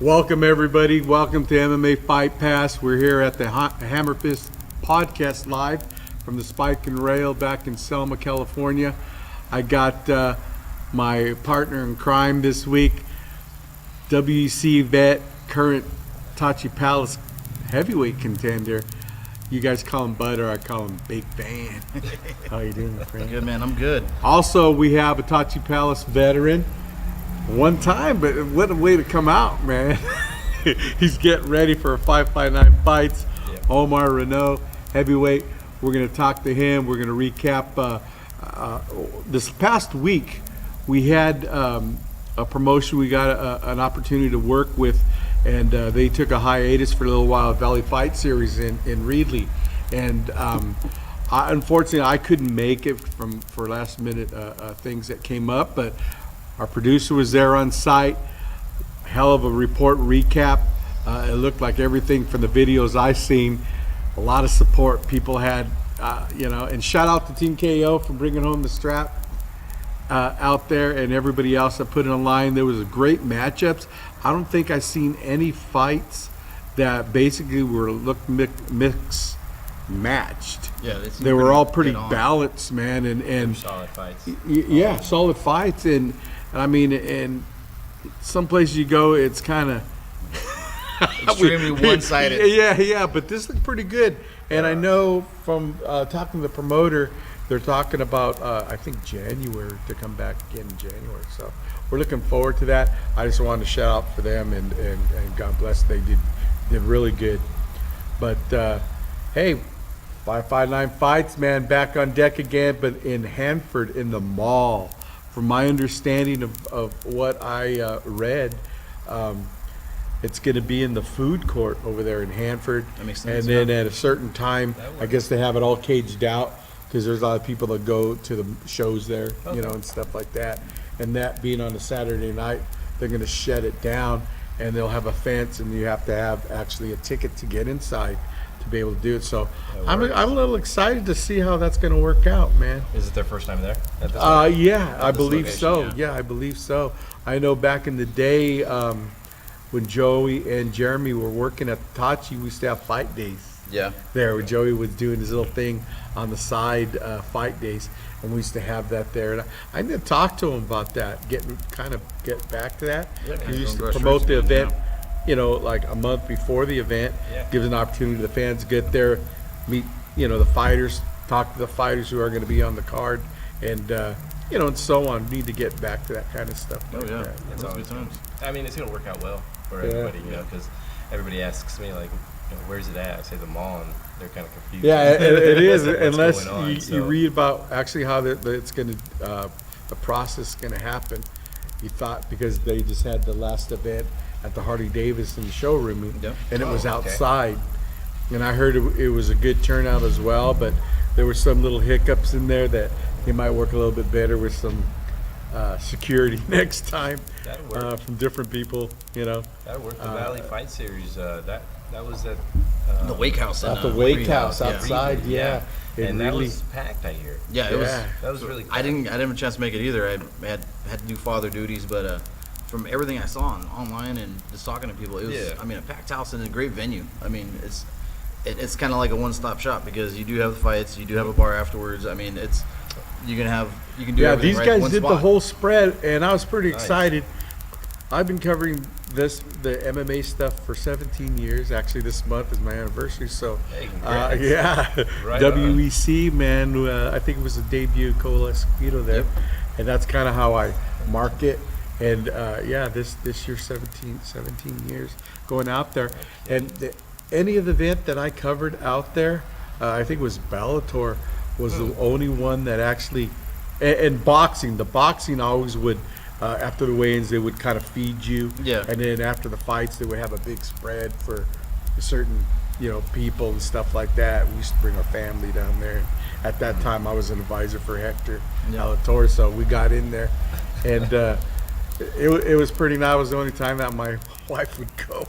Welcome everybody. Welcome to MMA Fight Pass. We're here at the HammerFist podcast live from the Spike and Rail back in Selma, California. I got my partner in crime this week, WEC vet, current Tachi Palace heavyweight contender. You guys call him Bud, or I call him Big Van. How you doing, my friend? Good, man. I'm good. Also, we have a Tachi Palace veteran. One time, but what a way to come out, man. He's getting ready for 559 Fights. Yep. Omar Reneau, heavyweight. We're going to talk to him. We're going to recap this past week. We had a promotion we got an opportunity to work with, and they took a hiatus for a little while, Valley Fight Series in Reedley. And unfortunately, I couldn't make it for last minute things that came up, but our producer was there on site. Hell of a report recap. It looked like everything from the videos I seen. A lot of support people had, and shout out to Team KO for bringing home the strap out there, and everybody else that put it online. There was great matchups. I don't think I seen any fights that basically were mix matched. Yeah, they were all pretty balanced, man, and solid fights. Yeah, solid fights, and I mean, and some places you go, it's kind of extremely one-sided. Yeah, but this looked pretty good. And I know from talking to the promoter, they're talking about I think January to come back again in January. So we're looking forward to that. I just wanted to shout out for them, and God bless, they did really good. But hey, 559 Fights, man, back on deck again, but in Hanford in the mall. From my understanding of what I read, it's going to be in the food court over there in Hanford. That makes sense. And then at a certain time, I guess they have it all caged out because there's a lot of people that go to the shows there, and stuff like that. And that being on a Saturday night, they're going to shut it down, and they'll have a fence, and you have to have actually a ticket to get inside to be able to do it. So I'm a little excited to see how that's going to work out, man. Is it their first time there? At this Yeah, I believe location, so. yeah. I believe so. I know back in the day when Joey and Jeremy were working at Tachi, we used to have fight days Yeah. there where Joey was doing his little thing on the side, fight days, and we used to have that there. And I need to talk to him about that, get back to that. Yeah, We used to groceries promote the again, event, like a month before the event, Yeah. gives an opportunity to the fans to get there, meet, the fighters, talk to the fighters who are going to be on the card, and and so on. Need to get back to that kind of stuff. Oh, like yeah. that. It's Those always good times. I mean, it's gonna work out well for Yeah. everybody, because everybody asks me like, where's it at? I say the mall, and they're kind of confused. Yeah, it is, What's unless going on, you so. read about actually how it's going to, the process is going to happen. You thought because they just had the last event at the Harley Davidson showroom, Yeah. and it was Oh, okay. outside, and I heard it was a good turnout as well, but there were some little hiccups in there that they might work a little bit better with some security next time That'll work. from different people, That worked. The Valley Fight Series. That was at The Wake House. at the in, Wake Reed. House Yeah. outside, yeah. It and that really- was packed. I hear. Yeah, it was. Yeah. That was really. I didn't have a chance to make it either. I had to do father duties, but from everything I saw online and just talking to people, it was. Yeah. I mean, a packed house and a great venue. I mean, it's kind of like a one-stop shop because you do have the fights, you do have a bar afterwards. I mean, you can do Yeah, everything these right in guys one did the spot. whole spread, and I was pretty Nice. excited. I've been covering the MMA stuff for 17 years. Actually, this month is my anniversary, so Hey, congrats. yeah. Right WEC, man, I think it was a debut Cola Escobedo there, Yep. and that's kind of how I mark it. And this year, 17 years going out there, and any of the event that I covered out there, I think it was Bellator was the only one that actually, and boxing. The boxing always would, after the weigh-ins, they would kind of feed you. Yeah. And then after the fights, they would have a big spread for certain, people and stuff like that. We used to bring our family down there. At that time, I was an advisor for Hector Alatorre, so we got in there, and it was pretty nice. It was the only time that my wife would go.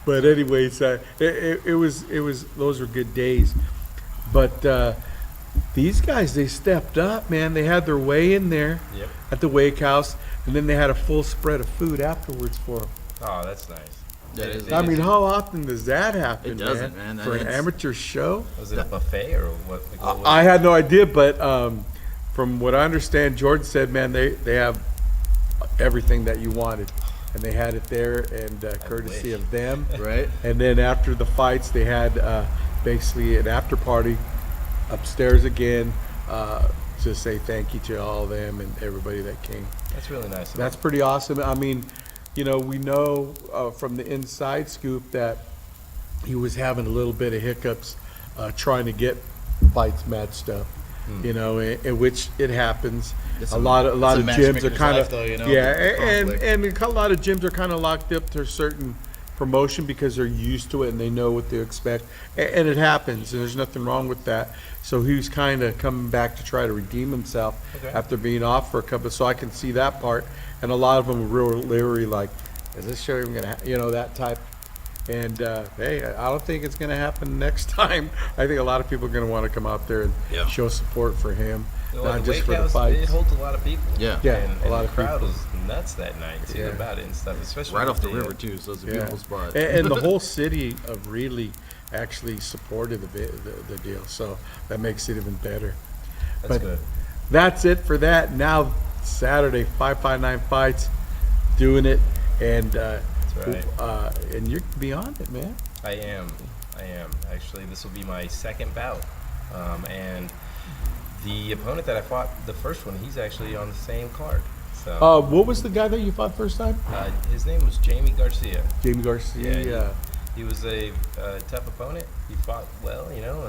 But anyways, it was those were good days. But these guys, they stepped up, man. They had their weigh in there Yep. at the Wake House, and then they had a full spread of food afterwards for them. Oh, that's nice. That is- I mean, how often does that happen, It doesn't, man. For an It's- amateur show? Was it a buffet or what? Like, what was I it? had no idea, but from what I understand, Jordan said, man, they have everything that you wanted, and they had it there, and courtesy wish. of them. Right? And then after the fights, they had basically an after party upstairs again to say thank you to all of them and everybody that came. That's really nice. That's pretty awesome. I mean, you know, we know from the inside scoop that he was having a little bit of hiccups trying to get fights matched up. You know, in which it happens. It's A lot of it's a gyms are matchmaker's kind life, of though, you know, yeah, the conflict. and a lot of gyms are kind of locked up to a certain promotion because they're used to it and they know what to expect, and it happens, and there's nothing wrong with that. So he was kind of coming back to try to redeem himself Okay. after being off for a couple. So I can see that part, and a lot of them were real leery, like, is this show even gonna, you know, that type. And hey, I don't think it's going to happen next time. I think a lot of people are going to want to come out there and Yeah. show support for him, Well, not the just weight for the house, fights. it holds a lot of people. Yeah. Yeah, and, a and lot the of crowd people. was nuts that night too Yeah. about it and stuff, especially Right with off the river, too, so it's a Yeah. beautiful spot. And the whole city of Greeley actually supported the deal, so that makes it even better. That's but- good. That's it for that. Now Saturday, 559 Fights, doing it, and right. and you're beyond it, man. I am. Actually, this will be my second bout. And the opponent that I fought, the first one, he's actually on the same card. So What was the guy that you fought first time? his name was Jamie Garcia. Jamie Garcia. Yeah, He was a tough opponent. He fought well, you know.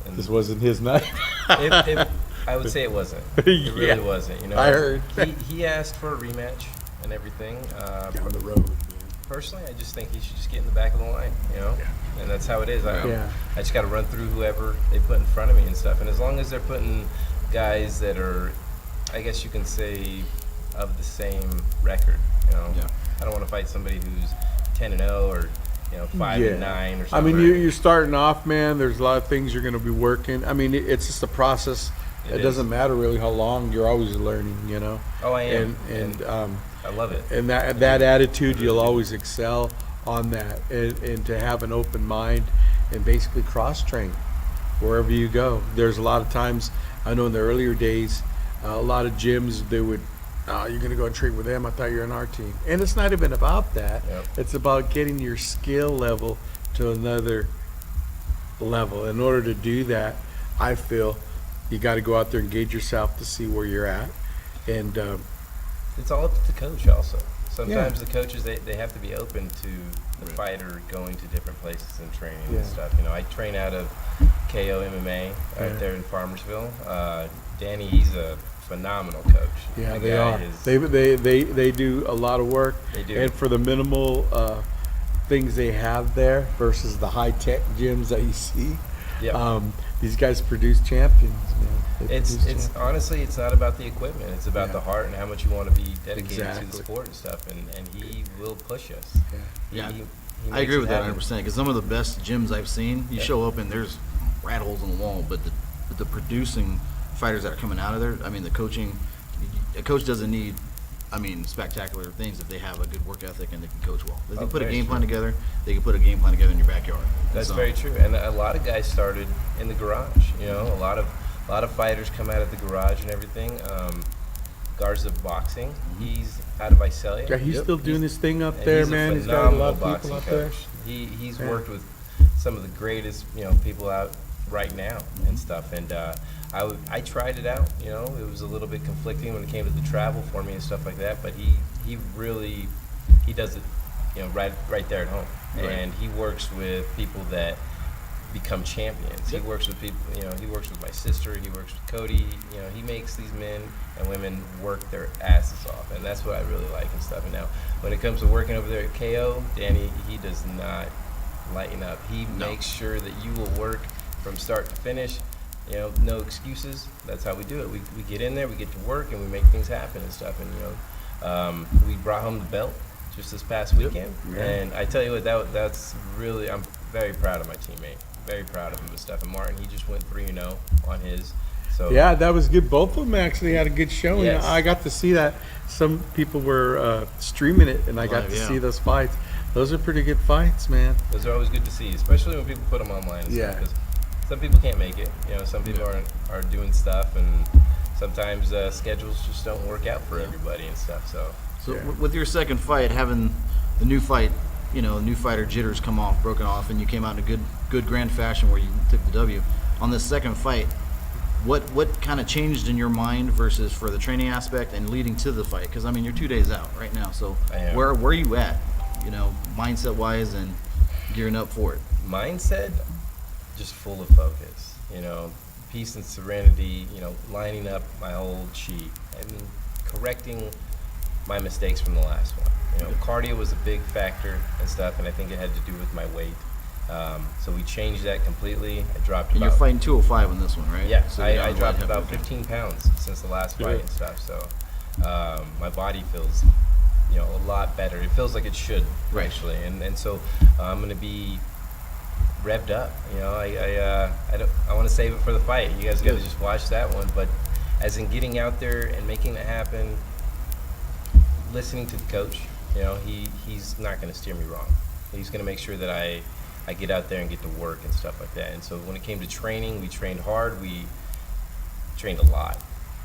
And This wasn't his night. I would say it wasn't. It Yeah. really wasn't. You know, I heard. he asked for a rematch and everything. Down the road. Personally, I just think he should just get in the back of the line, you know, and that's how it is. Yeah. I just got to run through whoever they put in front of me and stuff. And as long as they're putting guys that are, I guess you can say, of the same record, you know. Yeah. I don't want to fight somebody who's 10-0 or 5-9 or something. I mean, you're starting off, man. There's a lot of things you're going to be working. I mean, it's just a process. It It is. doesn't matter really how long. You're always learning, you know. Oh, I am. And I love it. and that attitude, you'll always excel on that, and to have an open mind and basically cross train wherever you go. There's a lot of times, I know in the earlier days, a lot of gyms, they would, you're gonna go and train with them, I thought you're on our team. And it's not even about that. Yep. It's about getting your skill level to another level. In order to do that, I feel you gotta go out there and gauge yourself to see where you're at. And It's all up to the coach also. Sometimes the coaches, they have to be open to the fighter going to different places and training Yeah. and stuff. You know, I train out of KO MMA Yeah. right there in Farmersville. Danny, he's a phenomenal coach. yeah, The they guy are. is- They do a lot of work. They do. And for the minimal things they have there versus the high tech gyms that you see, Yep. these guys produce champions, man. They It's produce champions. honestly, it's not about the equipment. It's about Yeah. the heart and how much you want to be dedicated to Exactly. the sport and stuff. And he will push us. Yeah. He I makes agree it with that happen. 100% because some of the best gyms I've seen, you Yeah. show up and there's rat holes in the wall, but the producing fighters that are coming out of there, I mean, the coaching, a coach doesn't need, I mean, spectacular things if they have a good work ethic and they can coach well. They can put a very game plan true. together. They can put a game plan together in your backyard. That's So, very true, and a lot of guys started in the garage. You know, a lot of fighters come out of the garage and everything. Garza Boxing, he's out of Visalia. Yeah, he's still doing his thing up and there, he's man. A He's got a lot phenomenal of people boxing up there. coach. He's Yeah. worked with some of the greatest people out right now and stuff. And I tried it out. You know, it was a little bit conflicting when it came to the travel for me and stuff like that. But he really does it right there at home, Right. and he works with people that become champions. He works with people, he works with my sister, he works with Cody, he makes these men and women work their asses off, and that's what I really like and stuff. And now, when it comes to working over there at KO, Danny, he does not lighten up. He makes sure that you will work from start to finish, no excuses. That's how we do it. We get in there, we get to work, and we make things happen and stuff. And, we brought home the belt just this past weekend, Yeah. and I tell you what, that's really, I'm very proud of my teammate. Very proud of him and stuff. And Martin, he just went 3-0 on his. So Yeah, that was good. Both of them actually had a good showing. Yes. I got to see that. Some people were streaming it, and I got Live, to yeah. see those fights. Those are pretty good fights, man. those are always good to see, especially when people put them online. And Yeah. Because some people can't make it. Some people are doing stuff, and sometimes schedules just don't work out for everybody and stuff. So So Yeah. with your second fight, having the new fight, new fighter jitters come off, broken off, and you came out in a good grand fashion where you took the W. On this second fight, what kind of changed in your mind versus for the training aspect and leading to the fight? Because I mean, you're 2 days out right now, so I am. where are you at, mindset wise and gearing up for it? mindset, just full of focus. Peace and serenity. Lining up my old sheet and correcting my mistakes from the last one. Cardio was a big factor and stuff, and I think it had to do with my weight. So we changed that completely. I dropped And about, you're fighting 205 on this one, right? yeah, So you're down I to dropped light about heavyweight. 15 pounds since the last fight and stuff. So my body feels, a lot better. It feels like it should, Right. actually. And so I'm going to be revved up. I want to save it for the fight. You guys got to Good. just watch that one. But as in getting out there and making it happen, listening to the coach, he's not going to steer me wrong. He's going to make sure that I get out there and get to work and stuff like that. And so when it came to training, we trained hard. We trained a lot.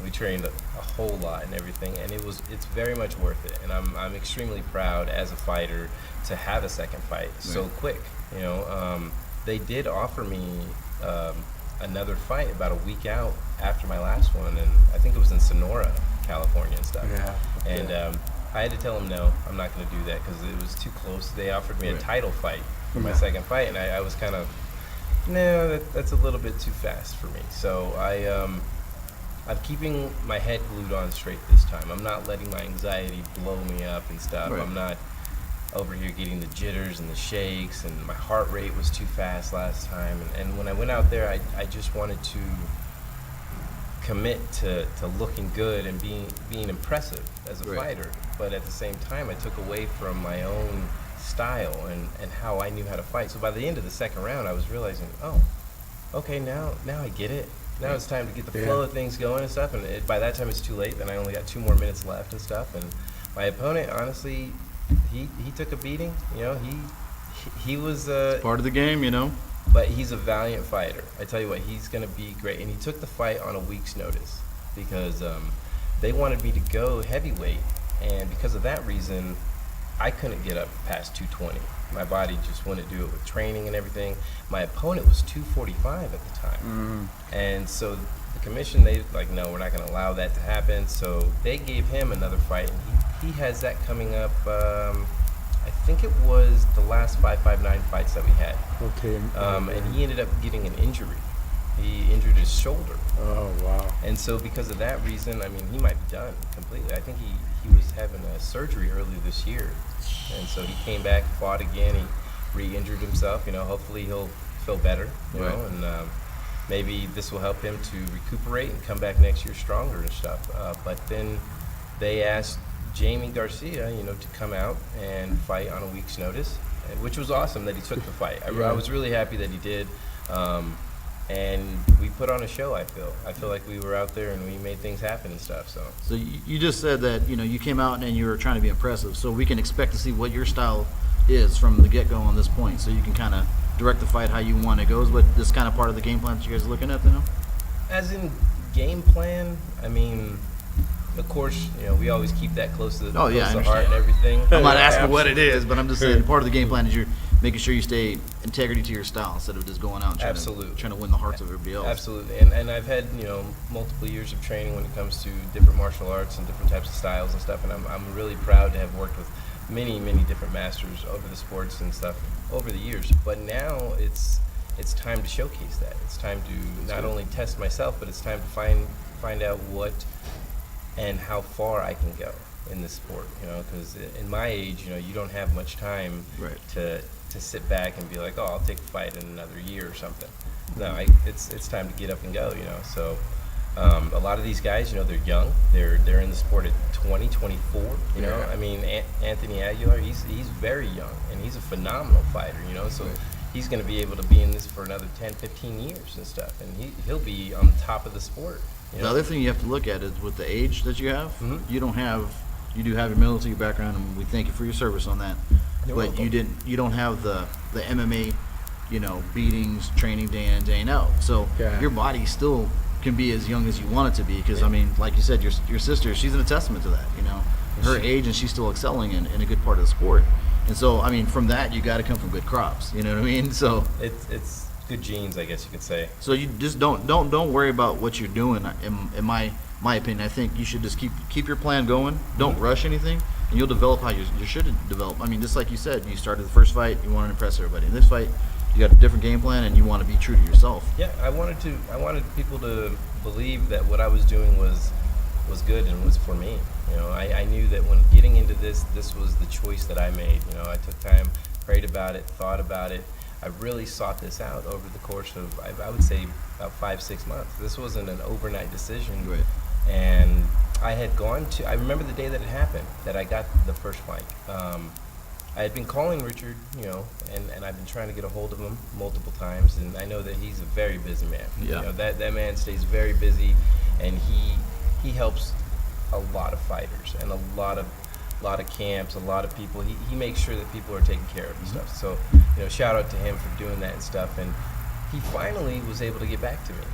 We trained a whole lot and everything, and it's very much worth it. And I'm extremely proud as a fighter to have a second fight so Right. quick. They did offer me another fight about a week out after my last one, and I think it was in Sonora, California and stuff. Yeah. And I had to tell them no, I'm not going to do that because it was too close. They offered me a Right. title fight for my Yeah. second fight, and I was kind of, no, that's a little bit too fast for me. So I'm keeping my head glued on straight this time. I'm not letting my anxiety blow me up and stuff. Right. I'm not over here getting the jitters and the shakes, and my heart rate was too fast last time. And when I went out there, I just wanted to commit to looking good and being impressive as a Right. fighter. But at the same time, I took away from my own style and how I knew how to fight. So by the end of the second round, I was realizing, oh, okay, now I get it. Now it's time to get the flow of things going and stuff. And by that time, it's too late. Then I only got 2 more minutes left and stuff. And my opponent, honestly, he took a beating. He was Part of the game, but he's a valiant fighter. I tell you what, he's going to be great. And he took the fight on a week's notice because they wanted me to go heavyweight. And because of that reason, I couldn't get up past 220. My body just wouldn't do it with training and everything. My opponent was 245 at the time. And so the commission, they like, no, we're not going to allow that to happen. So they gave him another fight, and he has that coming up. I think it was the last 559 fights that we had. Okay. And he ended up getting an injury. He injured his shoulder. Oh, wow. And so because of that reason, I mean, he might be done completely. I think he was having a surgery earlier this year. And so he came back, fought again. He re-injured himself. Hopefully he'll feel better, Right. and maybe this will help him to recuperate and come back next year stronger and stuff. But then they asked Jamie Garcia, to come out and fight on a week's notice, which was awesome that he took the fight. I was really happy that he did. And we put on a show, I feel like we were out there and we made things happen and stuff. So you just said that, you came out and you were trying to be impressive. So we can expect to see what your style is from the get-go on this point. So you can kind of direct the fight how you want it goes. But this kind of part of the game plan that you guys are looking at, As in game plan, I mean, of course, we always keep that close to the, Oh, yeah, I close to heart and understand. everything. I'm not asking what it is, but I'm just saying part of the game plan is you're making sure you stay integrity to your style instead of just going out and trying to win the hearts of everybody else. Absolutely, and I've had multiple years of training when it comes to different martial arts and different types of styles and stuff, and I'm really proud to have worked with many different masters over the sports and stuff over the years. But now it's time to showcase that. It's time to not only test myself, but it's time to find out what and how far I can go in this sport. Because in my age, you don't have much time Right. to sit back and be like, oh, I'll take a fight in another year or something. No, it's time to get up and go, So a lot of these guys, they're young. They're in the sport at 20, 24, Yeah. I mean, Anthony Aguilar, he's very young, and he's a phenomenal fighter, So he's going to be able to be in this for another 10, 15 years and stuff, and he'll be on the top of the sport. You The know? other thing you have to look at is with the age that you have, Mhm. you do have your military background, and we thank you for your service on that. You're But welcome. you don't have the MMA, beatings, training day in, day out. So Yeah. your body still can be as young as you want it to be, because I mean, like you said, your sister, she's an testament to that. Her age, and she's still excelling in a good part of the sport. And so, I mean, from that, you got to come from good crops. You know what I mean? So It's good genes, I guess you could say. So you just don't worry about what you're doing. In my opinion, I think you should just keep your plan going. Don't rush anything, and you'll develop how you should develop. I mean, just like you said, you started the first fight, you want to impress everybody. In this fight, you got a different game plan, and you want to be true to yourself. Yeah, I wanted people to believe that what I was doing was good and was for me. I knew that when getting into this was the choice that I made. I took time, prayed about it, thought about it. I really sought this out over the course of, I would say, about 5-6 months. This wasn't an overnight decision. Right. And I had I remember the day that it happened, that I got the first fight. I had been calling Richard, and I've been trying to get a hold of him multiple times, and I know that he's a very busy man. Yeah. That man stays very busy, and he helps a lot of fighters and a lot of camps, a lot of people. He makes sure that people are taken care of and stuff. So, shout out to him for doing that and stuff. And he finally was able to get back to me.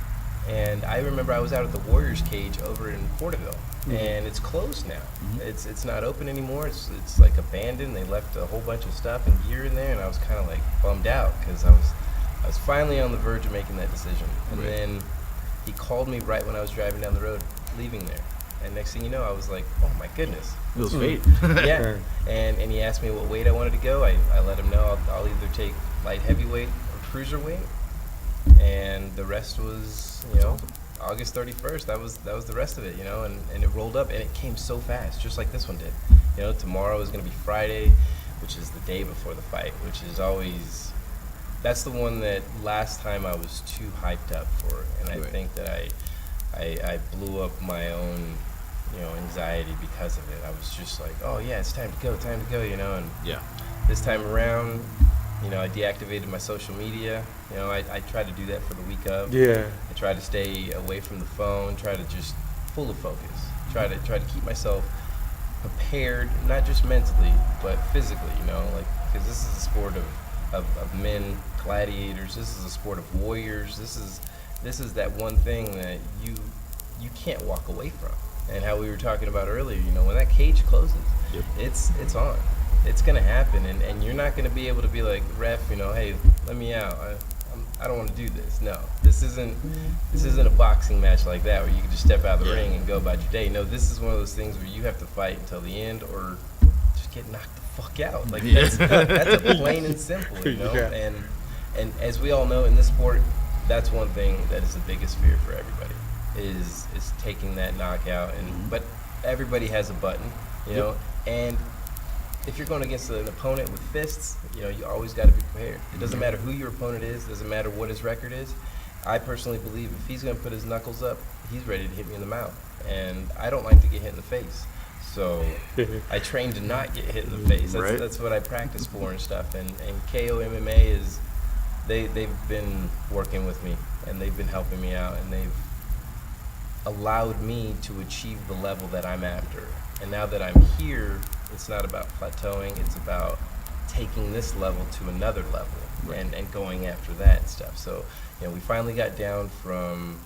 And I remember I was out at the Warriors cage over in Porterville, and it's closed now. It's not open anymore. It's like abandoned. They left a whole bunch of stuff and gear in there, and I was kind of like bummed out because I was finally on the verge of making that decision. And Right. then he called me right when I was driving down the road, leaving there. And next thing you know, I was like, oh my goodness. It was fate. Yeah. And he asked me what weight I wanted to go. I let him know I'll either take light heavyweight or cruiserweight. And the rest was, August 31st. That was the rest of it, and it rolled up, and it came so fast, just like this one did. Tomorrow is going to be Friday, which is the day before the fight, which is always, that's the one that last time I was too hyped up for. And I Right. think that I blew up my own, anxiety because of it. I was just like, oh yeah, it's time to go, and Yeah. this time around, I deactivated my social media. I tried to do that for the week of. Yeah. I tried to stay away from the phone, try to just full of focus. Try to keep myself prepared, not just mentally, but physically, because this is a sport of men, gladiators. This is a sport of warriors. This is that one thing that you can't walk away from. And how we were talking about earlier, when that cage closes, Yep. it's on. It's going to happen, and you're not going to be able to be like, ref, hey, let me out. I don't want to do this. No, this isn't a boxing match like that where you can just step out of the Yeah. ring and go about your day. No, this is one of those things where you have to fight until the end or just get knocked the fuck out. Like Yeah. that's a plain and simple, Yeah. And as we all know in this sport, that's one thing that is the biggest fear for everybody is taking that knockout. And but everybody has a button, and if you're going against an opponent with fists, you always got to be prepared. It doesn't matter who your opponent is, doesn't matter what his record is. I personally believe if he's going to put his knuckles up, he's ready to hit me in the mouth. And I don't like to get hit in the face. So I train to not get hit in the face. Right. That's what I practice for and stuff. And KO MMA they've been working with me, and they've been helping me out, and they've allowed me to achieve the level that I'm after. And now that I'm here, it's not about plateauing, it's about taking this level to another level. Right. and going after that and stuff. So, we finally got down from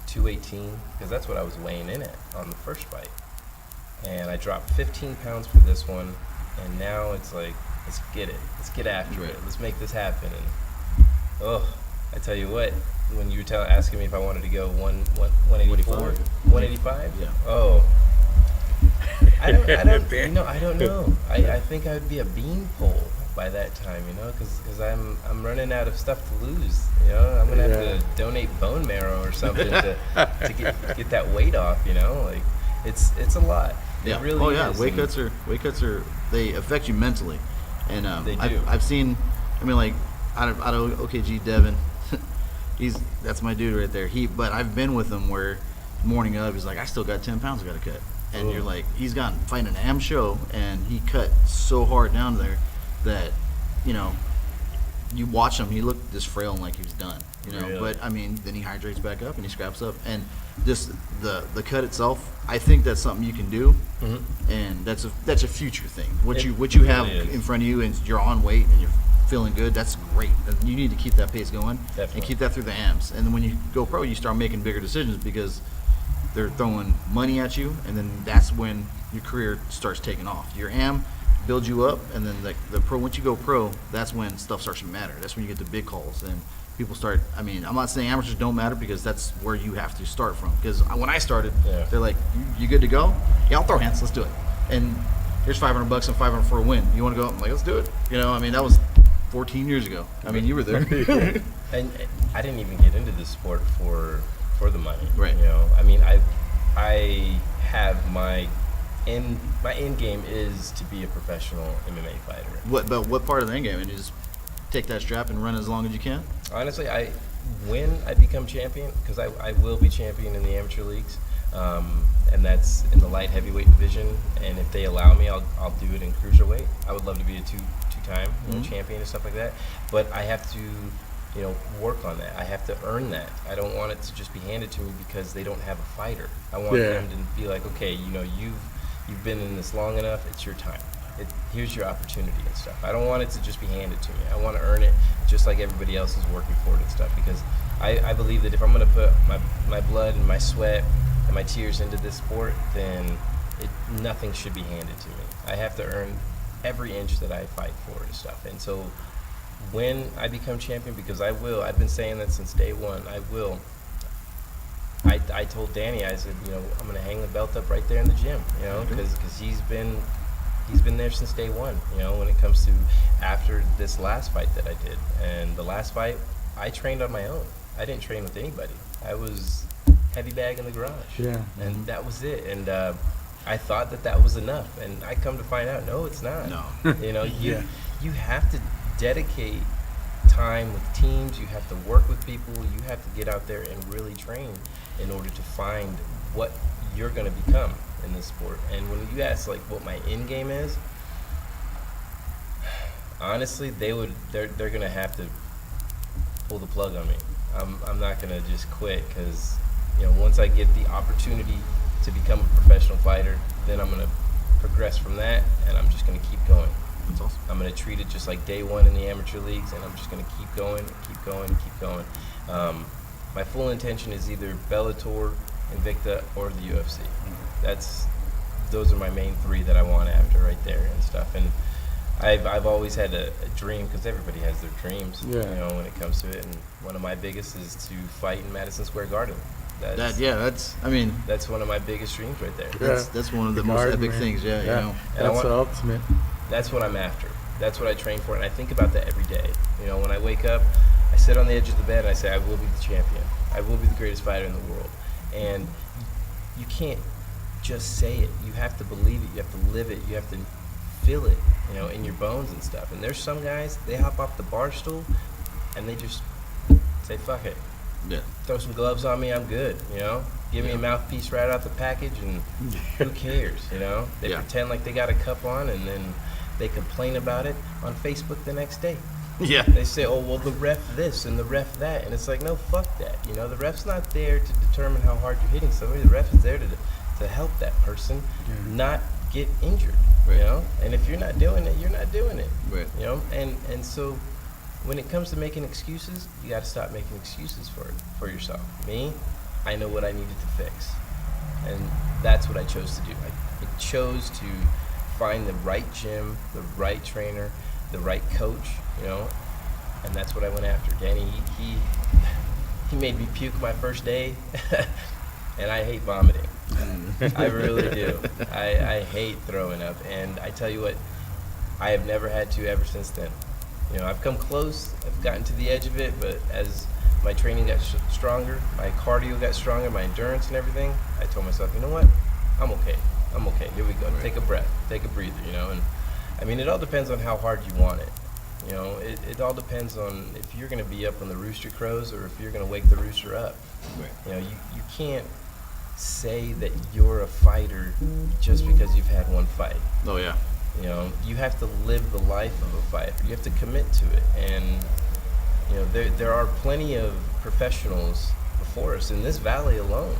218, because that's what I was weighing in at on the first fight. And I dropped 15 pounds for this one, and now it's like, let's get it. Let's get after Right. it. Let's make this happen. And, I tell you what, when you were asking me if I wanted to go 184, 185? Yeah. Oh. I don't know. I think I would be a beanpole by that time, because I'm running out of stuff to lose. I'm gonna have to donate bone marrow or something to get that weight off. Like it's a lot. Yeah. It really is. Weight cuts are they affect you mentally, and They do. I've seen. I mean, like out of OKG Devin, that's my dude right there. But I've been with him where morning of he's like, I still got 10 pounds I got to cut, and you're like, he's gone fighting an AM show, and he cut so hard down there that you watch him, he looked just frail and like he was done, you know. Really? But I mean, then he hydrates back up and he scraps up, and just the cut itself, I think that's something you can do, and that's a future thing. What you really have is. in front of you, and you're on weight and you're feeling good. That's great. And you need to keep that pace going Definitely. and keep that through the AMs. And then when you go pro, you start making bigger decisions because they're throwing money at you, and then that's when your career starts taking off. Your AM builds you up, and then the pro. Once you go pro, that's when stuff starts to matter. That's when you get the big calls and people start. I mean, I'm not saying amateurs don't matter because that's where you have to start from. Because when I started, they're like, "You good to go? Yeah, I'll throw hands. Let's do it." And here's $500 and $500 for a win. You want to go? I'm like, let's do it. You know, I mean, that was 14 years ago. I mean, you were there. And I didn't even get into this sport for the money. Right. You know, I mean, I have my end game is to be a professional MMA fighter. What part of the end game? And you just take that strap and run as long as you can? Honestly, when I become champion, because I will be champion in the amateur leagues, and that's in the light heavyweight division. And if they allow me, I'll do it in cruiserweight. I would love to be a two-time champion and stuff like that. But I have to, work on that. I have to earn that. I don't want it to just be handed to me because they don't have a fighter. I want them to be like, okay, you've been in this long enough. It's your time. Here's your opportunity and stuff. I don't want it to just be handed to me. I want to earn it just like everybody else is working for it and stuff, because I believe that if I'm going to put my blood and my sweat and my tears into this sport, then nothing should be handed to me. I have to earn every inch that I fight for and stuff. And so when I become champion, because I will, I've been saying that since day one, I will. I told Danny, I said, I'm going to hang the belt up right there in the gym, because he's been there since day one, when it comes to after this last fight that I did. And the last fight, I trained on my own. I didn't train with anybody. I was heavy bag in the garage. Yeah. And that was it. And I thought that was enough. And I come to find out, no, it's not. No. You have to dedicate time with teams. You have to work with people. You have to get out there and really train in order to find what you're going to become in this sport. And when you ask like what my end game is, honestly, they're going to have to pull the plug on me. I'm not going to just quit, because once I get the opportunity to become a professional fighter, then I'm going to progress from that, and I'm just going to keep going. That's awesome. I'm going to treat it just like day one in the amateur leagues, and I'm just going to keep going, keep going, keep going. My full intention is either Bellator, Invicta, or the UFC. Those are my main three that I want after right there and stuff. And I've always had a dream, because everybody has their dreams, when it comes to it. And one of my biggest is to fight in Madison Square Garden. That's one of my biggest dreams right there. That's one of the most epic things. And that's the ultimate. That's what I'm after. That's what I train for, and I think about that every day. When I wake up, I sit on the edge of the bed and I say, I will be the champion. I will be the greatest fighter in the world. And you can't just say it. You have to believe it. You have to live it. You have to feel it, in your bones and stuff. And there's some guys, they hop off the bar stool and they just say, fuck it. Yeah. Throw some gloves on me, I'm good, Give me a mouthpiece right out the package, and who cares, They pretend like they got a cup on, and then they complain about it on Facebook the next day. Yeah. They say, oh, well, the ref this and the ref that. And it's like, no, fuck that. The ref's not there to determine how hard you're hitting somebody. The ref is there to help that person not get injured, And if you're not doing it, you're not doing it, right. And so when it comes to making excuses, you got to stop making excuses for yourself. Me, I know what I needed to fix, and that's what I chose to do. I chose to find the right gym, the right trainer, the right coach, and that's what I went after. Danny, he made me puke my first day, and I hate vomiting. I really do. I hate throwing up, and I tell you what, I have never had to ever since then. I've come close, I've gotten to the edge of it, but as my training got stronger, my cardio got stronger, my endurance and everything, I told myself, you know what, I'm okay, here we go, take a breath, take a breather, and it all depends on how hard you want it. It all depends on if you're going to be up when the rooster crows or if you're going to wake the rooster up. Right. You can't say that you're a fighter just because you've had one fight. Oh, yeah. You know, you have to live the life of a fighter. You have to commit to it. And, you know, there are plenty of professionals before us in this valley alone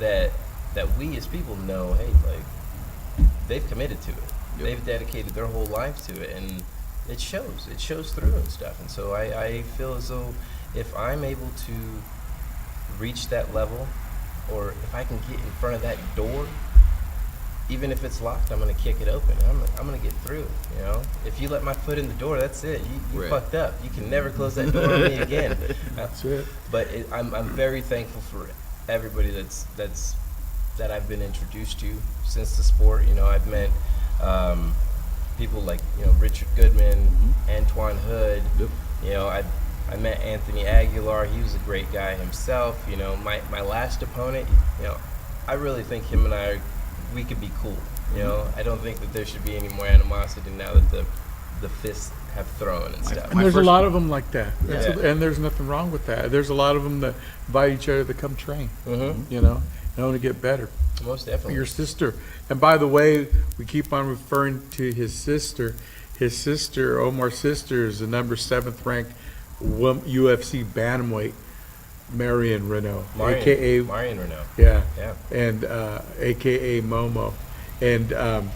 that we as people know, hey, like, they've committed to it. Yep. They've dedicated their whole life to it, and it shows. It shows through and stuff. And so I feel as though if I'm able to reach that level, or if I can get in front of that door, even if it's locked, I'm gonna kick it open. I'm gonna get through. You know, if you let my foot in the door, that's it. You Right. fucked up. You can never close that door on me again. That's it. But I'm very thankful for everybody that I've been introduced to since the sport. You know, I've met people like, you know, Richard Goodman, Antoine Hood. Yep. You know, I met Anthony Aguilar. He was a great guy himself. You know, my last opponent, you know, I really think him and we could be cool. You know, I don't think that there should be any more animosity now that the fists have thrown and stuff. And there's a first- lot of them like that. Yeah. And there's nothing wrong with that. There's a lot of them that invite each other to come train, Mm-hmm. you know, and want to get better. Most definitely. Your sister. And by the way, we keep on referring to his sister. His sister, Omar's sister, is the number 7th ranked UFC bantamweight, Marion Reneau, a.k.a. Marion Reneau. Yeah. Yeah. And a.k.a. Momo. And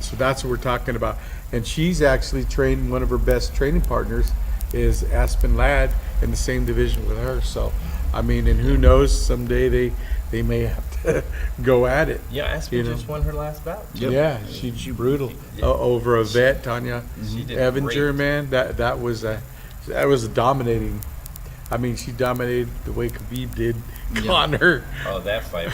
so that's what we're talking about. And she's actually trained, one of her best training partners is Aspen Ladd in the same division with her. So, I mean, and who knows, someday they may have to go at it. Yeah, Aspen You know. just won her last bout. Yep. Yeah, she brutal. Yeah. Over a vet, Tanya She did Evinger, great. man. That was a dominating. I mean, she dominated the way Khabib did Yeah. Conor. Oh, that fight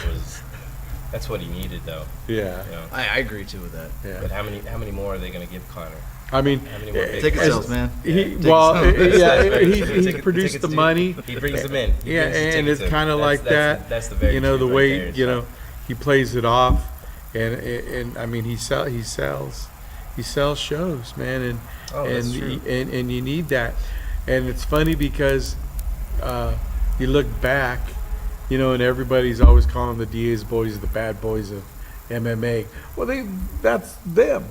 that's what he needed, though. Yeah, You know. I agree too with that. yeah. But how many more are they going to give Connor? I mean, How many more big Ticket fights? sales, man. He, Ticket well, sales. yeah, he Tickets produced the to- money. He brings them in. He Yeah, brings the and tickets it's in. kind of like that. That's the very you know, the truth way right there, you so. know he plays it off, and I mean he sells shows, man, and Oh, that's true. and you need that, and it's funny because you look back, you know, and everybody's always calling the Diaz boys the bad boys of MMA. Well, that's them.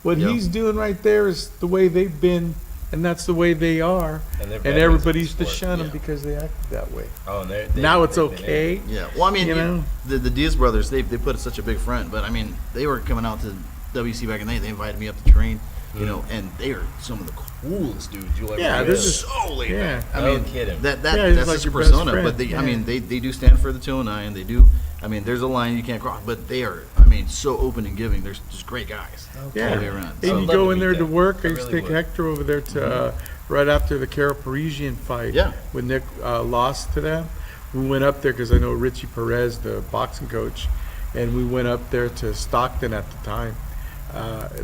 What Yep. he's doing right there is the way they've been, and that's the way they are. And they're And veterans everybody of used the to sport. shun them Yeah. because they acted that way. Oh, and Now it's they've been in. okay. Yeah. Well, I mean, You know? the Diaz brothers, they put such a big front, but I mean, they were coming out to WC back in the day. They invited me up to train, you know, and they are some of the coolest dudes you'll ever Yeah, meet. this is- so laid yeah. back. I No mean, kidding. that Yeah, he's that's like his your best persona. friend. But they, I Yeah. mean, they do stand for the 209. They do. I mean, there's a line you can't cross, but they are. I mean, so open and giving. They're just great guys. Yeah. all the way around. I And would you love go to in meet there to them. work. I I used to really take would. Hector over there to right after the Carol Parisian fight. Yeah. When Nick lost to them, we went up there because I know Richie Perez, the boxing coach, and we went up there to Stockton at the time.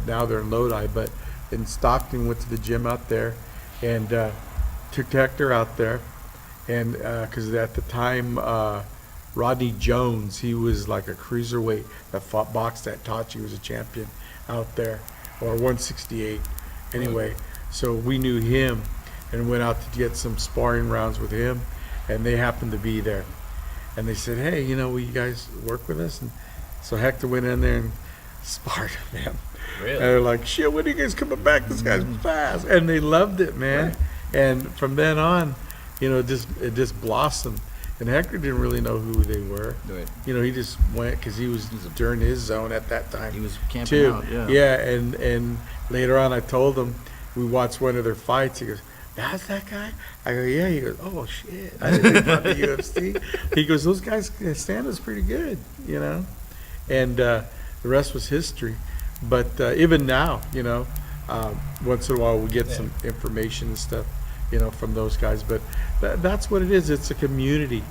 Now they're in Lodi, but in Stockton, went to the gym out there, and took Hector out there, and because at the time. Rodney Jones, he was like a cruiserweight that boxed at Tachi, was a champion out there, or 168. Anyway, so we knew him and went out to get some sparring rounds with him, and they happened to be there. And they said, hey, you know, will you guys work with us? And so Hector went in there and sparred him, man. Really? And they're like, shit, when are you guys coming back? This guy's fast. And they loved it, man. And from then on, you know, it just blossomed. And Hector didn't really know who they were. Right. You know, he just went because he was during his zone at that time. He was camping too. out. Yeah. Yeah, and later on, I told him we watched one of their fights. He goes, "That's that guy." I go, "Yeah." He goes, "Oh shit!" I didn't think about the UFC. He goes, "Those guys stand us pretty good," you know. And the rest was history. But even now, you know, once in a while we get some information and stuff, you know, from those guys. But that's what it is. It's a community.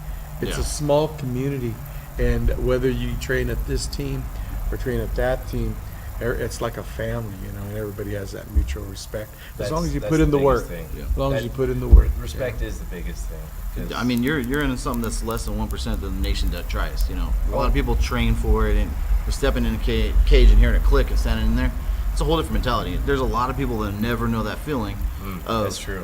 It's Yeah. a small community. And whether you train at this team or train at that team, it's like a family, you know, and everybody has that mutual respect. As long as you That's put in the biggest work. thing. Yeah. As long as That- you put in the work. Respect is the biggest thing. 'Cause I mean, you're in something that's less than 1% of the nation that tries. You know, a lot of people train for it, and they're stepping in a cage and hearing a click and standing in there. It's a whole different mentality. There's a lot of people that never know that feeling. Of that's true.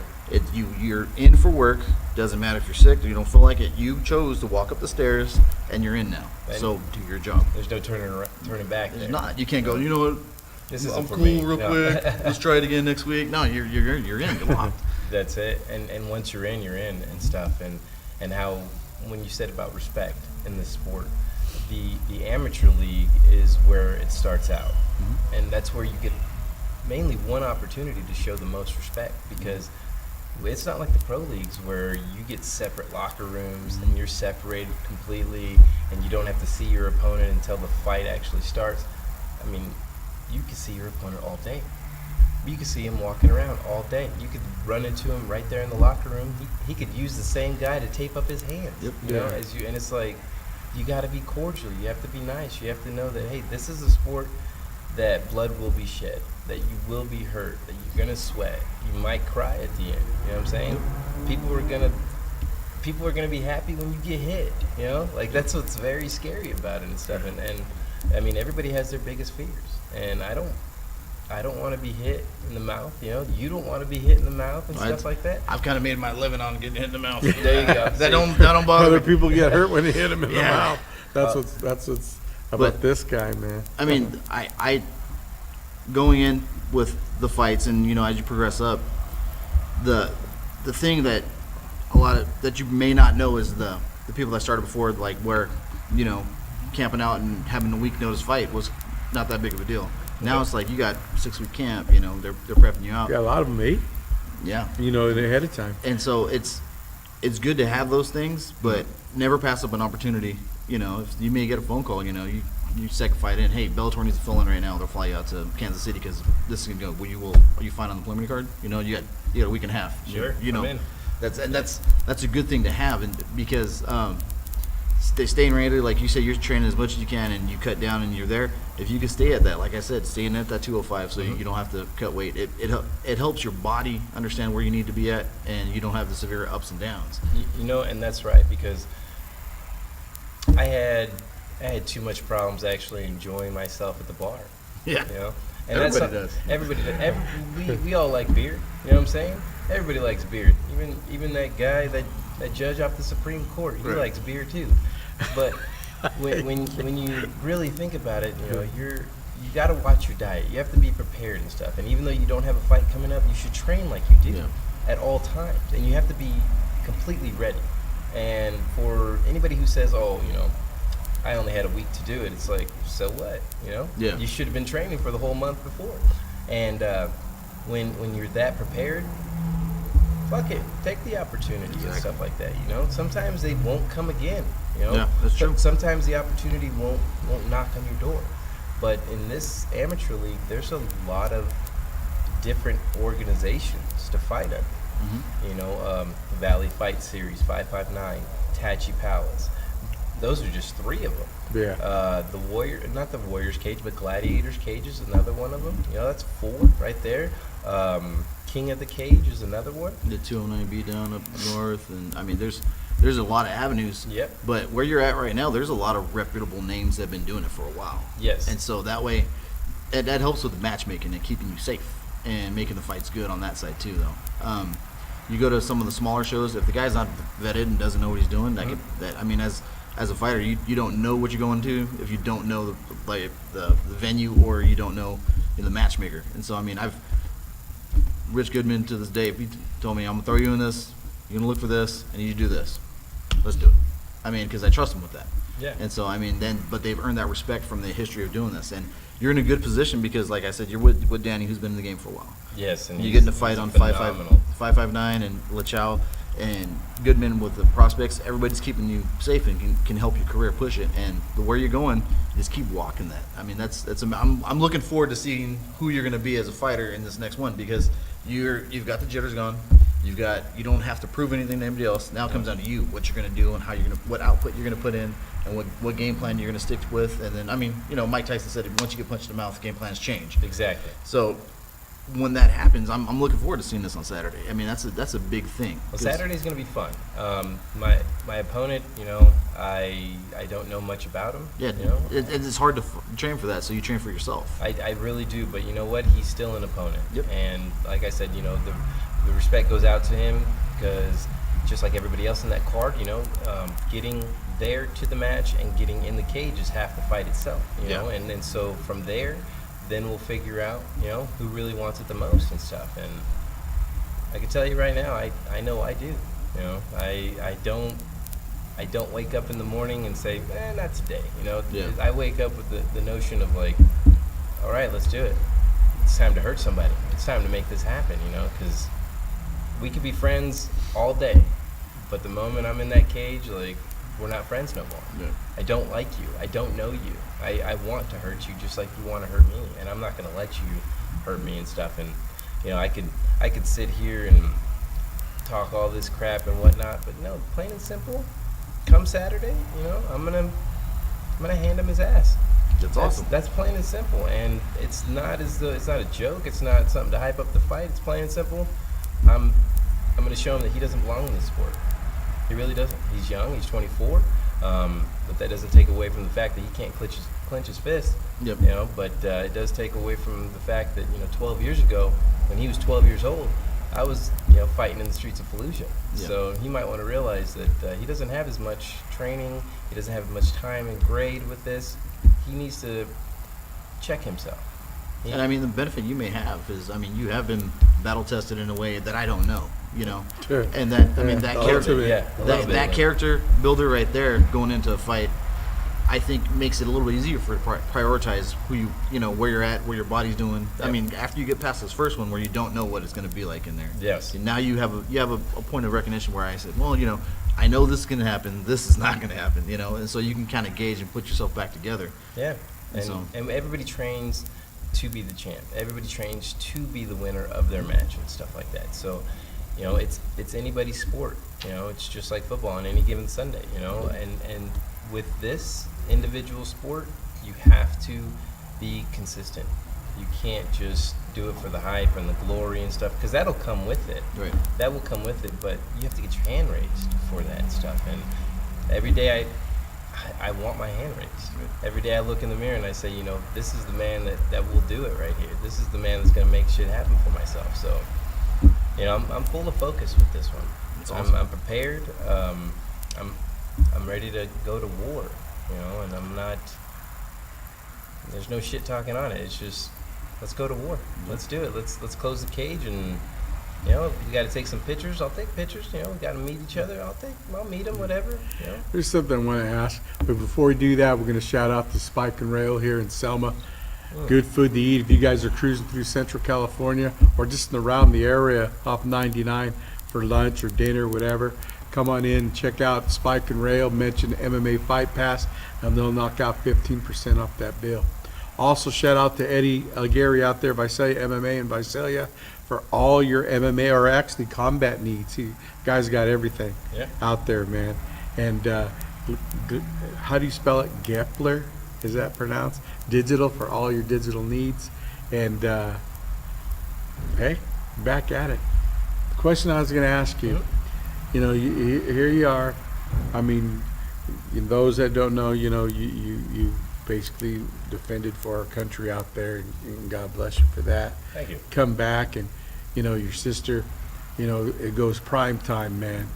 You're in for work. Doesn't matter if you're sick or you don't feel like it. You chose to walk up the stairs, and you're in now. And- So do your job. There's no turning back. There's there. not. You can't go. You know what? This isn't I'm for cool, me. real No. quick. Let's try it again next week. No, you're in. You're locked. That's it. And once you're in and stuff. And how, when you said about respect in this sport, the amateur league is where it starts out. And that's where you get mainly one opportunity to show the most respect, because it's not like the pro leagues where you get separate locker rooms and you're separated completely and you don't have to see your opponent until the fight actually starts. I mean, you can see your opponent all day. You could see him walking around all day. You could run into him right there in the locker room. He could use the same guy to tape up his hands. Yep. You know, and it's like, you got to be cordial. You have to be nice. You have to know that, hey, this is a sport that blood will be shed, that you will be hurt, that you're gonna sweat. You might cry at the end. You know what I'm saying? People are gonna be happy when you get hit. You know, like that's what's very scary about it and stuff. And I mean, everybody has their biggest fears, and I don't want to be hit in the mouth. You know, you don't want to be hit in the mouth and stuff like that. I've kind of made my living on getting hit in the mouth. There you go. that don't bother Other me. people get hurt when you hit them in the Yeah. mouth. That's what's about But- this guy, man. I mean, I going in with the fights, and you know, as you progress up, the thing that that you may not know is the people that started before, like where, you know, camping out and having a week notice fight was not that big of a deal. Now it's like you got 6-week camp. You know, they're prepping you out. Yeah, a lot of them 8. Yeah. You know, ahead of time. And so it's good to have those things, but never pass up an opportunity. You know, if you may get a phone call, you know, you second fight in, hey, Bellator needs to fill in right now. They'll fly you out to Kansas City because this is gonna go. Are you fine on the preliminary card? You know, you got a week and a half. Sure, You know, I'm in. that's a good thing to have, and because staying ready, like you said, you're training as much as you can, and you cut down, and you're there. If you can stay at that, like I said, staying at that 205, so you don't have to cut weight. It helps your body understand where you need to be at, and you don't have the severe ups and downs. You know, and that's right, because I had too much problems actually enjoying myself at the bar. Yeah. You know, and Everybody does. Everybody does. We all like beer. You know what I'm saying? Everybody likes beer. Even that guy, that judge off the Supreme Court, he Right. likes beer too. But when you really think about it, you know, you got to watch your diet. You have to be prepared and stuff. And even though you don't have a fight coming up, you should train like you do Yeah. at all times. And you have to be completely ready. And for anybody who says, oh, you know, I only had a week to do it, it's like, so what? You know? Yeah. You should have been training for the whole month before. And when you're that prepared, fuck it, take the opportunity and stuff like that. You know, sometimes they won't come again. You know, Yeah, that's true. Sometimes the opportunity won't knock on your door. But in this amateur league, there's a lot of different organizations to fight under. You know, Valley Fight Series, 559, Tachi Palace. Those are just 3 of them. Yeah. Not the Warriors cage, but Gladiators cage is another one of them. You know, that's 4 right there. King of the Cage is another one. The 209B down up north, and I mean, there's a lot of avenues. Yep. But where you're at right now, there's a lot of reputable names that have been doing it for a while. Yes. And so that way, that helps with the matchmaking and keeping you safe and making the fights good on that side too, though. You go to some of the smaller shows, if the guy's not vetted and doesn't know what he's doing, I mean, as a fighter, you don't know what you're going to if you don't know the venue, or you don't know the matchmaker. And so, I mean, Rich Goodman to this day, if he told me, I'm gonna throw you in this, you're gonna look for this, and you do this, let's do it. I mean, because I trust him with that. Yeah. And so, I mean, but they've earned that respect from the history of doing this, and you're in a good position because, like I said, you're with Danny, who's been in the game for a while. Yes, and You he's- get in a fight he's on phenomenal. 559 and LaChow and Goodman with the prospects. Everybody's keeping you safe and can help your career push it. And where you're going, just keep walking that. I mean, I'm looking forward to seeing who you're going to be as a fighter in this next one, because you've got the jitters gone. You don't have to prove anything to anybody else. Now it comes down to you, what you're going to do and what output you're going to put in, and what game plan you're going to stick with. And then, I mean, you know, Mike Tyson said, once you get punched in the mouth, game plans change. Exactly. So when that happens, I'm looking forward to seeing this on Saturday. I mean, that's a big thing. Well, Saturday's going to be fun. My opponent, you know, I don't know much about him. Yeah, You know, it's hard to train for that, so you train for yourself. I really do, but you know what? He's still an opponent. Yep. And like I said, you know, the respect goes out to him, because just like everybody else in that card, you know, getting there to the match and getting in the cage is half the fight itself. You know, and so from there, then we'll figure out, you know, who really wants it the most and stuff. And I can tell you right now, I know I do. You know, I don't wake up in the morning and say, not today. You know, Yeah. I wake up with the notion of like, all right, let's do it. It's time to hurt somebody. It's time to make this happen, you know, because we could be friends all day, but the moment I'm in that cage, like, we're not friends no more. Yeah. I don't like you. I don't know you. I want to hurt you just like you want to hurt me, and I'm not going to let you hurt me and stuff. And, you know, I could sit here and talk all this crap and whatnot, but no, plain and simple, come Saturday, you know, I'm gonna hand him his ass. That's awesome. That's plain and simple, and it's not as though it's not a joke. It's not something to hype up the fight. It's plain and simple. I'm gonna show him that he doesn't belong in this sport. He really doesn't. He's young. He's 24, but that doesn't take away from the fact that he can't clench his fist. Yep. You know, but it does take away from the fact that, you know, 12 years ago, when he was 12 years old, I was, you know, fighting in the streets of Fallujah. Yeah. So he might want to realize that he doesn't have as much training. He doesn't have as much time and grade with this. He needs to check himself. And I mean, the benefit you may have is, I mean, you have been battle tested in a way that I don't know, you know. Sure. And that, I mean, that Yeah, character, ultimate. Yeah, a little bit, that yeah. character builder right there going into a fight, I think makes it a little bit easier for to prioritize who you know, where you're at, where your body's doing. I Yep. mean, after you get past this first one where you don't know what it's going to be like in there. Yes. And now you have a point of recognition where I said, well, you know, I know this is going to happen. This is not going to happen, you know, and so you can kind of gauge and put yourself back together. Yeah. And, So- and everybody trains to be the champ. Everybody trains to be the winner of their match and stuff like that. So, you know, it's anybody's sport. You know, it's just like football on any given Sunday, you know, and with this individual sport, you have to be consistent. You can't just do it for the hype and the glory and stuff, because that'll come with it. Right. That will come with it, but you have to get your hand raised for that stuff. And every day I want my hand raised. Right. Every day I look in the mirror and I say, you know, this is the man that will do it right here. This is the man that's going to make shit happen for myself. So, you know, I'm full of focus with this one. That's awesome. I'm prepared. I'm ready to go to war, you know, and I'm not. There's no shit talking on it. It's just, let's go to war. Let's do it. Let's close the cage, and, you know, we got to take some pictures. I'll take pictures. You know, we got to meet each other. I'll meet them. Whatever. You know. There's something I want to ask, but before we do that, we're going to shout out to Spike and Rail here in Selma. Good food to eat. If you guys are cruising through Central California or just around the area off 99 for lunch or dinner, whatever, come on in and check out Spike and Rail. Mention MMA Fight Pass, and they'll knock out 15% off that bill. Also, shout out to Eddie Gary out there, Visalia MMA in Visalia, for all your MMA or actually combat needs. He guys got everything Yeah. out there, man. And how do you spell it? Gepler? Is that pronounced? Digital for all your digital needs. And hey, back at it. The question I was going to ask you, you know, here you are. I mean, those that don't know, you know, you basically defended for our country out there, and God bless you for that. Thank you. Come back, and you know, your sister, you know, it goes prime time, man,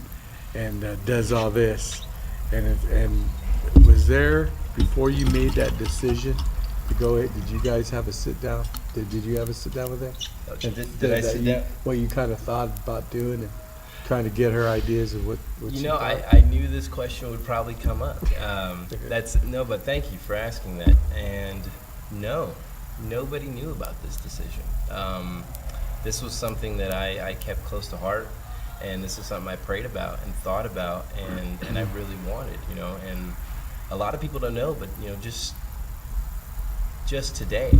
and does all this, and was there before you made that decision to go ahead? Did you guys have a sit down? Did you have a sit down with them? Did I sit down? What you kind of thought about doing and trying to get her ideas of what You she know, thought? I knew this question would probably come up. But thank you for asking that. And no, nobody knew about this decision. This was something that I kept close to heart, and this is something I prayed about and thought about, and I really wanted, you know. And a lot of people don't know, but, you know, just today's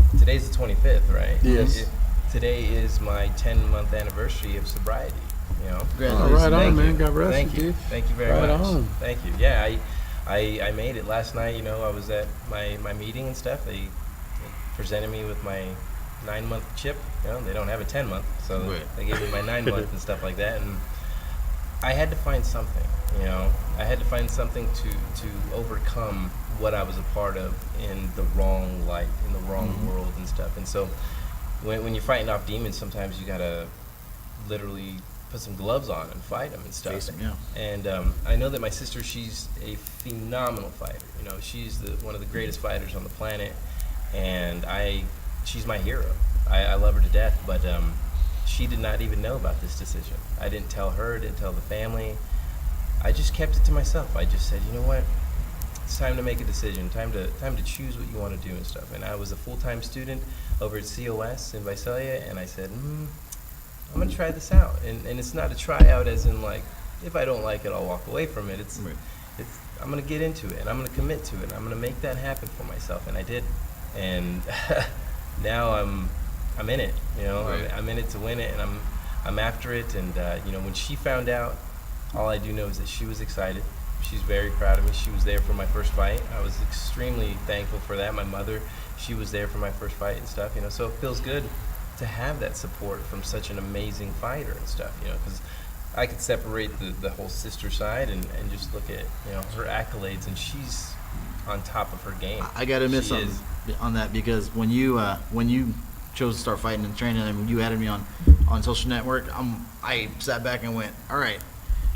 the 25th, right? Yes. Today is my 10-month anniversary of sobriety, you know. Oh, right on, Thank man. you. God bless Thank you, you. dude. Thank you very Right much. on. Thank you. Yeah, I made it last night. You know, I was at my meeting and stuff. They presented me with my 9-month chip. You know, they don't have a 10-month, so Right. they gave me my 9-month and stuff like that. And I had to find something. You know, I had to find something to overcome what I was a part of in the wrong light, in the wrong world and stuff. And so, when you're fighting off demons, sometimes you gotta literally put some gloves on and fight them and stuff. Face 'em, yeah. And I know that my sister, she's a phenomenal fighter. You know, she's one of the greatest fighters on the planet. And I she's my hero. I love her to death, but she did not even know about this decision. I didn't tell her, didn't tell the family. I just kept it to myself. I just said, you know what? It's time to make a decision. Time to choose what you want to do and stuff. And I was a full-time student over at COS in Visalia, and I said, I'm gonna try this out. And it's not a tryout as in like, if I don't like it, I'll walk away from it. It's I'm gonna get into it, and I'm gonna commit to it, and I'm gonna make that happen for myself, and I did. And now I'm in it. You know, Right. I'm in it to win it, and I'm after it. And you know, when she found out, all I do know is that she was excited. She's very proud of me. She was there for my first fight. I was extremely thankful for that. My mother, she was there for my first fight and stuff, you know, so it feels good to have that support from such an amazing fighter and stuff, you know, because I could separate the whole sister side and just look at, you know, her accolades, and she's on top of her game. I gotta admit She something is. on that, because when you chose to start fighting and training, and you added me on social network, I sat back and went, all right,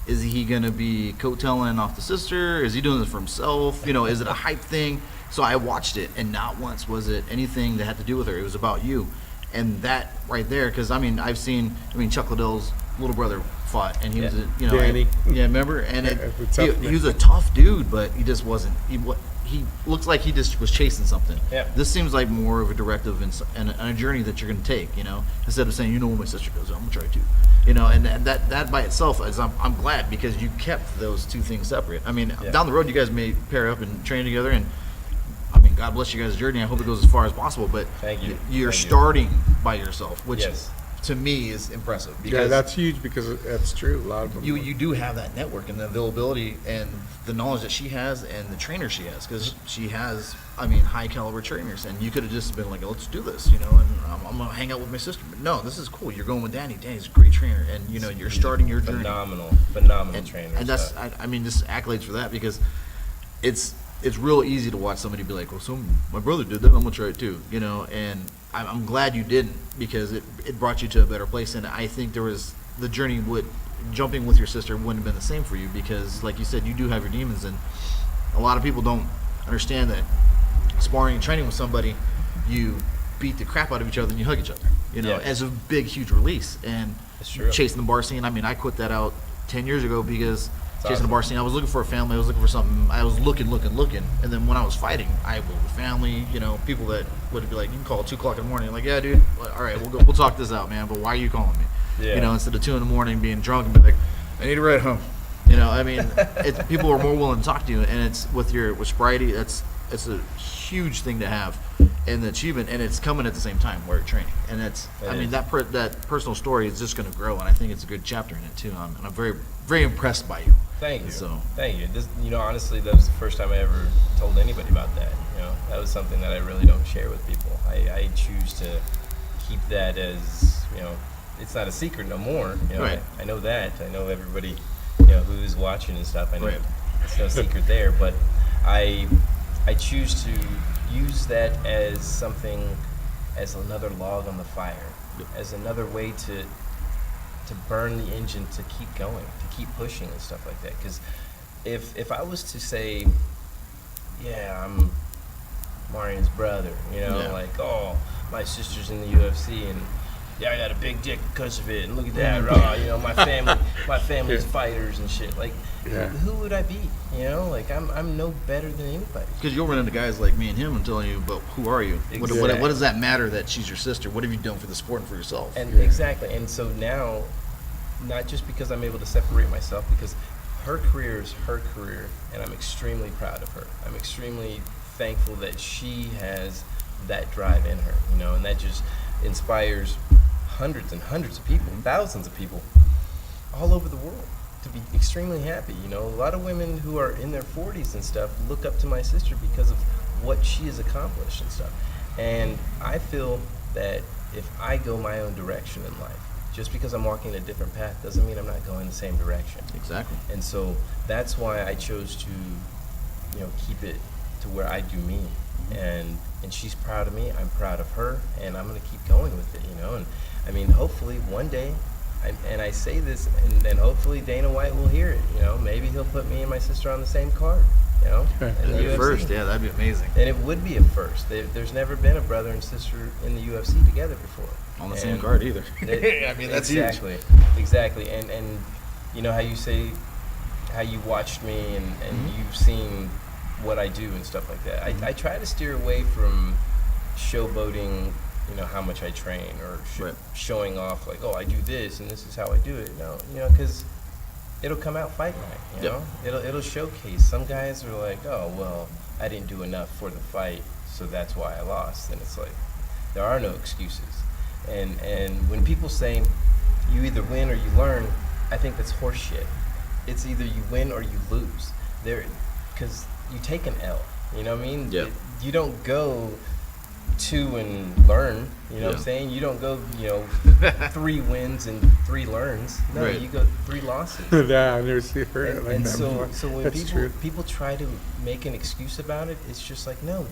is he gonna be coattailing off the sister? Is he doing this for himself? You know, is it a hype thing? So I watched it, and not once was it anything that had to do with her. It was about you, and that right there. Because I've seen Chuck Liddell's little brother fought, and he was a, you know, Danny. yeah, remember? And Tough he was a tough dude, but he just wasn't. He looks like he just was chasing something. Yeah. This seems like more of a directive and a journey that you're going to take, you know, instead of saying, you know, when my sister goes, I'm going to try to, you know, and that by itself is, I'm glad, because you kept those two things separate. I mean, Yeah. down the road, you guys may pair up and train together, and I mean, God bless you guys' journey. I hope it goes as far as possible, but Thank you. You're Thank you. starting by yourself, which Yes. to me is impressive. Yeah, Because that's huge, because that's true. A lot of them. you do have that network and the availability and the knowledge that she has and the trainer she has, because she has, high caliber trainers, and you could have just been like, let's do this, you know, and I'm gonna hang out with my sister. But no, this is cool. You're going with Danny. Danny's a great trainer, and you know, you're starting your journey. Phenomenal And, trainer. and that's, stuff. just accolades for that, because it's real easy to watch somebody be like, well, my brother did that, I'm gonna try it too, you know. And I'm glad you didn't, because it brought you to a better place. And I think the journey jumping with your sister wouldn't have been the same for you, because like you said, you do have your demons, and a lot of people don't understand that sparring and training with somebody, you beat the crap out of each other and you hug each other, you know, Yeah. as a big, huge release. And It's true. chasing the bar scene, I quit that out 10 years ago, because chasing awesome. the bar scene, I was looking for a family, I was looking for something, I was looking, and then when I was fighting, I was with family, you know, people that would be like, you can call at 2 o'clock in the morning, like, yeah, dude, all right, we'll talk this out, man, but why are you calling me? Yeah. You know, instead of 2 in the morning being drunk and be like, I need a ride home. You know, people are more willing to talk to you, and it's with sobriety, it's a huge thing to have, and the achievement, and it's coming at the same time where you're training, and that's, that personal story is just going to grow, and I think it's a good chapter in it too, and I'm very, very impressed by you. Thank you. So- Thank you. This, you know, honestly, that was the first time I ever told anybody about that. You know, that was something that I really don't share with people. I choose to keep that as, you know, it's not a secret no more. You know, Right. I know that. I know everybody, you know, who's watching and stuff. I know Right. it's no secret there, but I choose to use that as something, as another log on the fire, as another way to burn the engine, to keep going, to keep pushing and stuff like that. Because if I was to say, yeah, I'm Marian's brother, you know, Yeah. like, oh, my sister's in the UFC, and yeah, I got a big dick because of it, and look at that, raw, you know, my family's fighters and shit. Like, Yeah. who would I be? You know, like, I'm no better than anybody. Because you'll run into guys like me and him and telling you, but who are you? Exactly. What does that matter that she's your sister? What have you done for the sport and for yourself? And exactly, and so now, not just because I'm able to separate myself, because her career is her career, and I'm extremely proud of her. I'm extremely thankful that she has that drive in her, you know, and that just inspires hundreds and hundreds of people, thousands of people all over the world to be extremely happy. You know, a lot of women who are in their 40s and stuff look up to my sister because of what she has accomplished and stuff. And I feel that if I go my own direction in life, just because I'm walking a different path doesn't mean I'm not going the same direction. Exactly. And so that's why I chose to, you know, keep it to where I do me. And she's proud of me, I'm proud of her, and I'm going to keep going with it, you know. And I mean, hopefully one day, and I say this, and hopefully Dana White will hear it, you know. Maybe he'll put me and my sister on the same card. You know, Okay. in the That'd be UFC. first, yeah, that'd be amazing. And it would be a first. There's never been a brother and sister in the UFC together before. On the same And card either. it- I mean, that's huge. Exactly. And you know how you say, how you watched me and Mm-hmm. you've seen what I do and stuff like that. I try to steer away from showboating, you know, how much I train or Right. showing off like, oh, I do this and this is how I do it. No, you know, because it'll come out fight night. You Yep. know, it'll showcase. Some guys are like, oh, well, I didn't do enough for the fight, so that's why I lost. And it's like, there are no excuses. And when people say you either win or you learn, I think that's horseshit. It's either you win or you lose. Because you take an L. You know what I mean? Yeah. You don't go 2 and learn. You know what I'm Yeah. saying? You don't go, you know, 3 wins and 3 learns. No, Right. you go 3 losses. Yeah, I've never seen heard it And, like and that so, before. so when That's true. people try to make an excuse about it, it's just like, no,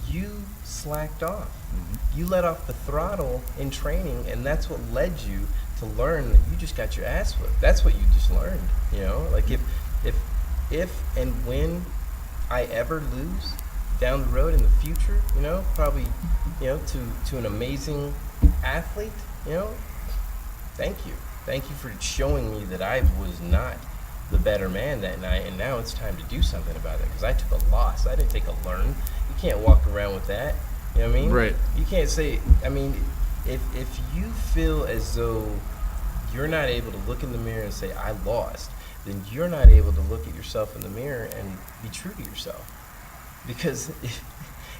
you slacked off. Mm-hmm. You let off the throttle in training, and that's what led you to learn that you just got your ass whipped. That's what you just learned. You know, like if and when I ever lose down the road in the future, you know, probably, you know, to an amazing athlete, you know, thank you for showing me that I was not the better man that night, and now it's time to do something about it, because I took a loss. I didn't take a learn. You can't walk around with that. You know what I mean? Right. You can't say, I mean, if you feel as though you're not able to look in the mirror and say, I lost, then you're not able to look at yourself in the mirror and be true to yourself. Because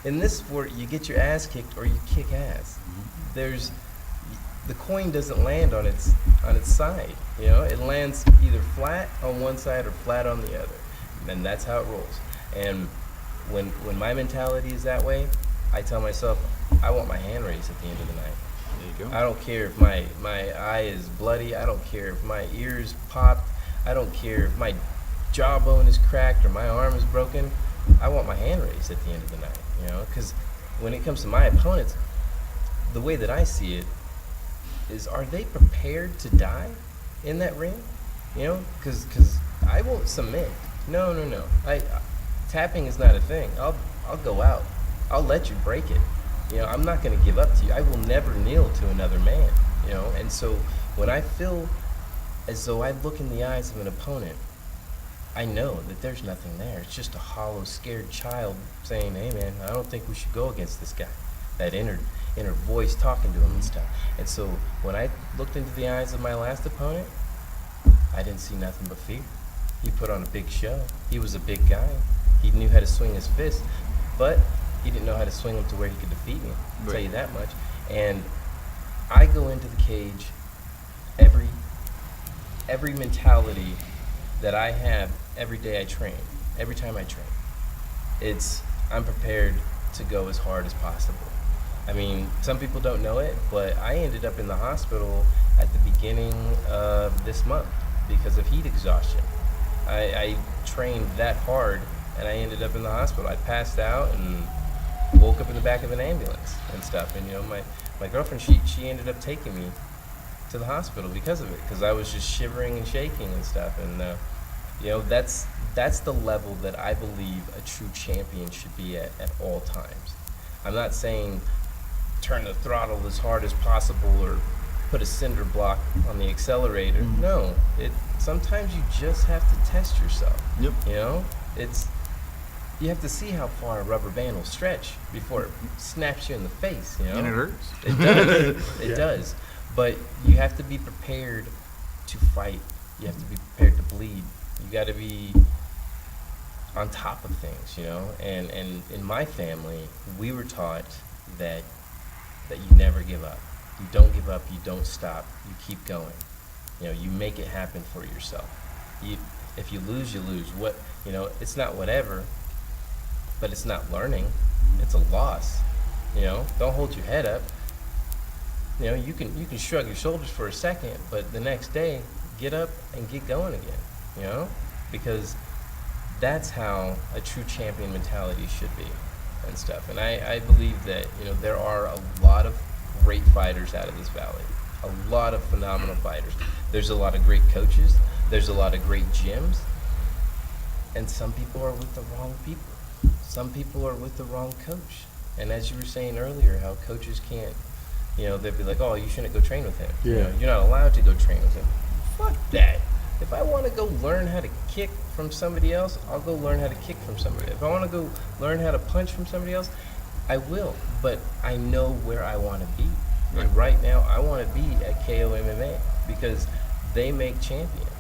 in this sport, you get your ass kicked or you kick ass. The coin doesn't land on its side. You know, it lands either flat on one side or flat on the other, and that's how it rolls. And when my mentality is that way, I tell myself, I want my hand raised at the end of the night. There you go. I don't care if my eye is bloody. I don't care if my ears popped. I don't care if my jawbone is cracked or my arm is broken. I want my hand raised at the end of the night, you know, because when it comes to my opponents, the way that I see it is, are they prepared to die in that ring? You know, because I won't submit. No. Tapping is not a thing. I'll go out. I'll let you break it. You know, I'm not going to give up to you. I will never kneel to another man, you know. And so when I feel as though I look in the eyes of an opponent, I know that there's nothing there. It's just a hollow, scared child saying, hey, man, I don't think we should go against this guy. That inner voice talking to him and stuff. And so when I looked into the eyes of my last opponent, I didn't see nothing but fear. He put on a big show. He was a big guy. He knew how to swing his fist, but he didn't know how to swing them to where he could defeat me. I'll tell you that much. And I go into the cage, every mentality that I have every day I train, every time I train, I'm prepared to go as hard as possible. I mean, some people don't know it, but I ended up in the hospital at the beginning of this month because of heat exhaustion. I trained that hard, and I ended up in the hospital. I passed out and woke up in the back of an ambulance and stuff. And, you know, my girlfriend, she ended up taking me to the hospital because of it, because I was just shivering and shaking and stuff. And, you know, that's the level that I believe a true champion should be at all times. I'm not saying turn the throttle as hard as possible or put a cinder block on the accelerator. Mm-hmm. No, sometimes you just have to test yourself. Yep. You know, you have to see how far a rubber band will stretch before it snaps you in the face. You know, And it hurts. It does. It does. But you have to be prepared to fight. You have to be prepared to bleed. You got to be on top of things, you know. And in my family, we were taught that you never give up. You don't give up. You don't stop. You keep going. You know, you make it happen for yourself. If you lose, you lose. You know, it's not whatever, but it's not learning. It's a loss. You know, don't hold your head up. You know, you can shrug your shoulders for a second, but the next day, get up and get going again. You know, because that's how a true champion mentality should be and stuff. And I believe that, you know, there are a lot of great fighters out of this valley, a lot of phenomenal fighters. There's a lot of great coaches. There's a lot of great gyms. And some people are with the wrong people. Some people are with the wrong coach. And as you were saying earlier, how coaches can't, they'd be like, oh, you shouldn't go train with him. Yeah. You're not allowed to go train with him. Fuck that. If I want to go learn how to kick from somebody else, I'll go learn how to kick from somebody. If I want to go learn how to punch from somebody else, I will. But I know where I want to be. Right. And right now, I want to be at KO MMA because they make champions.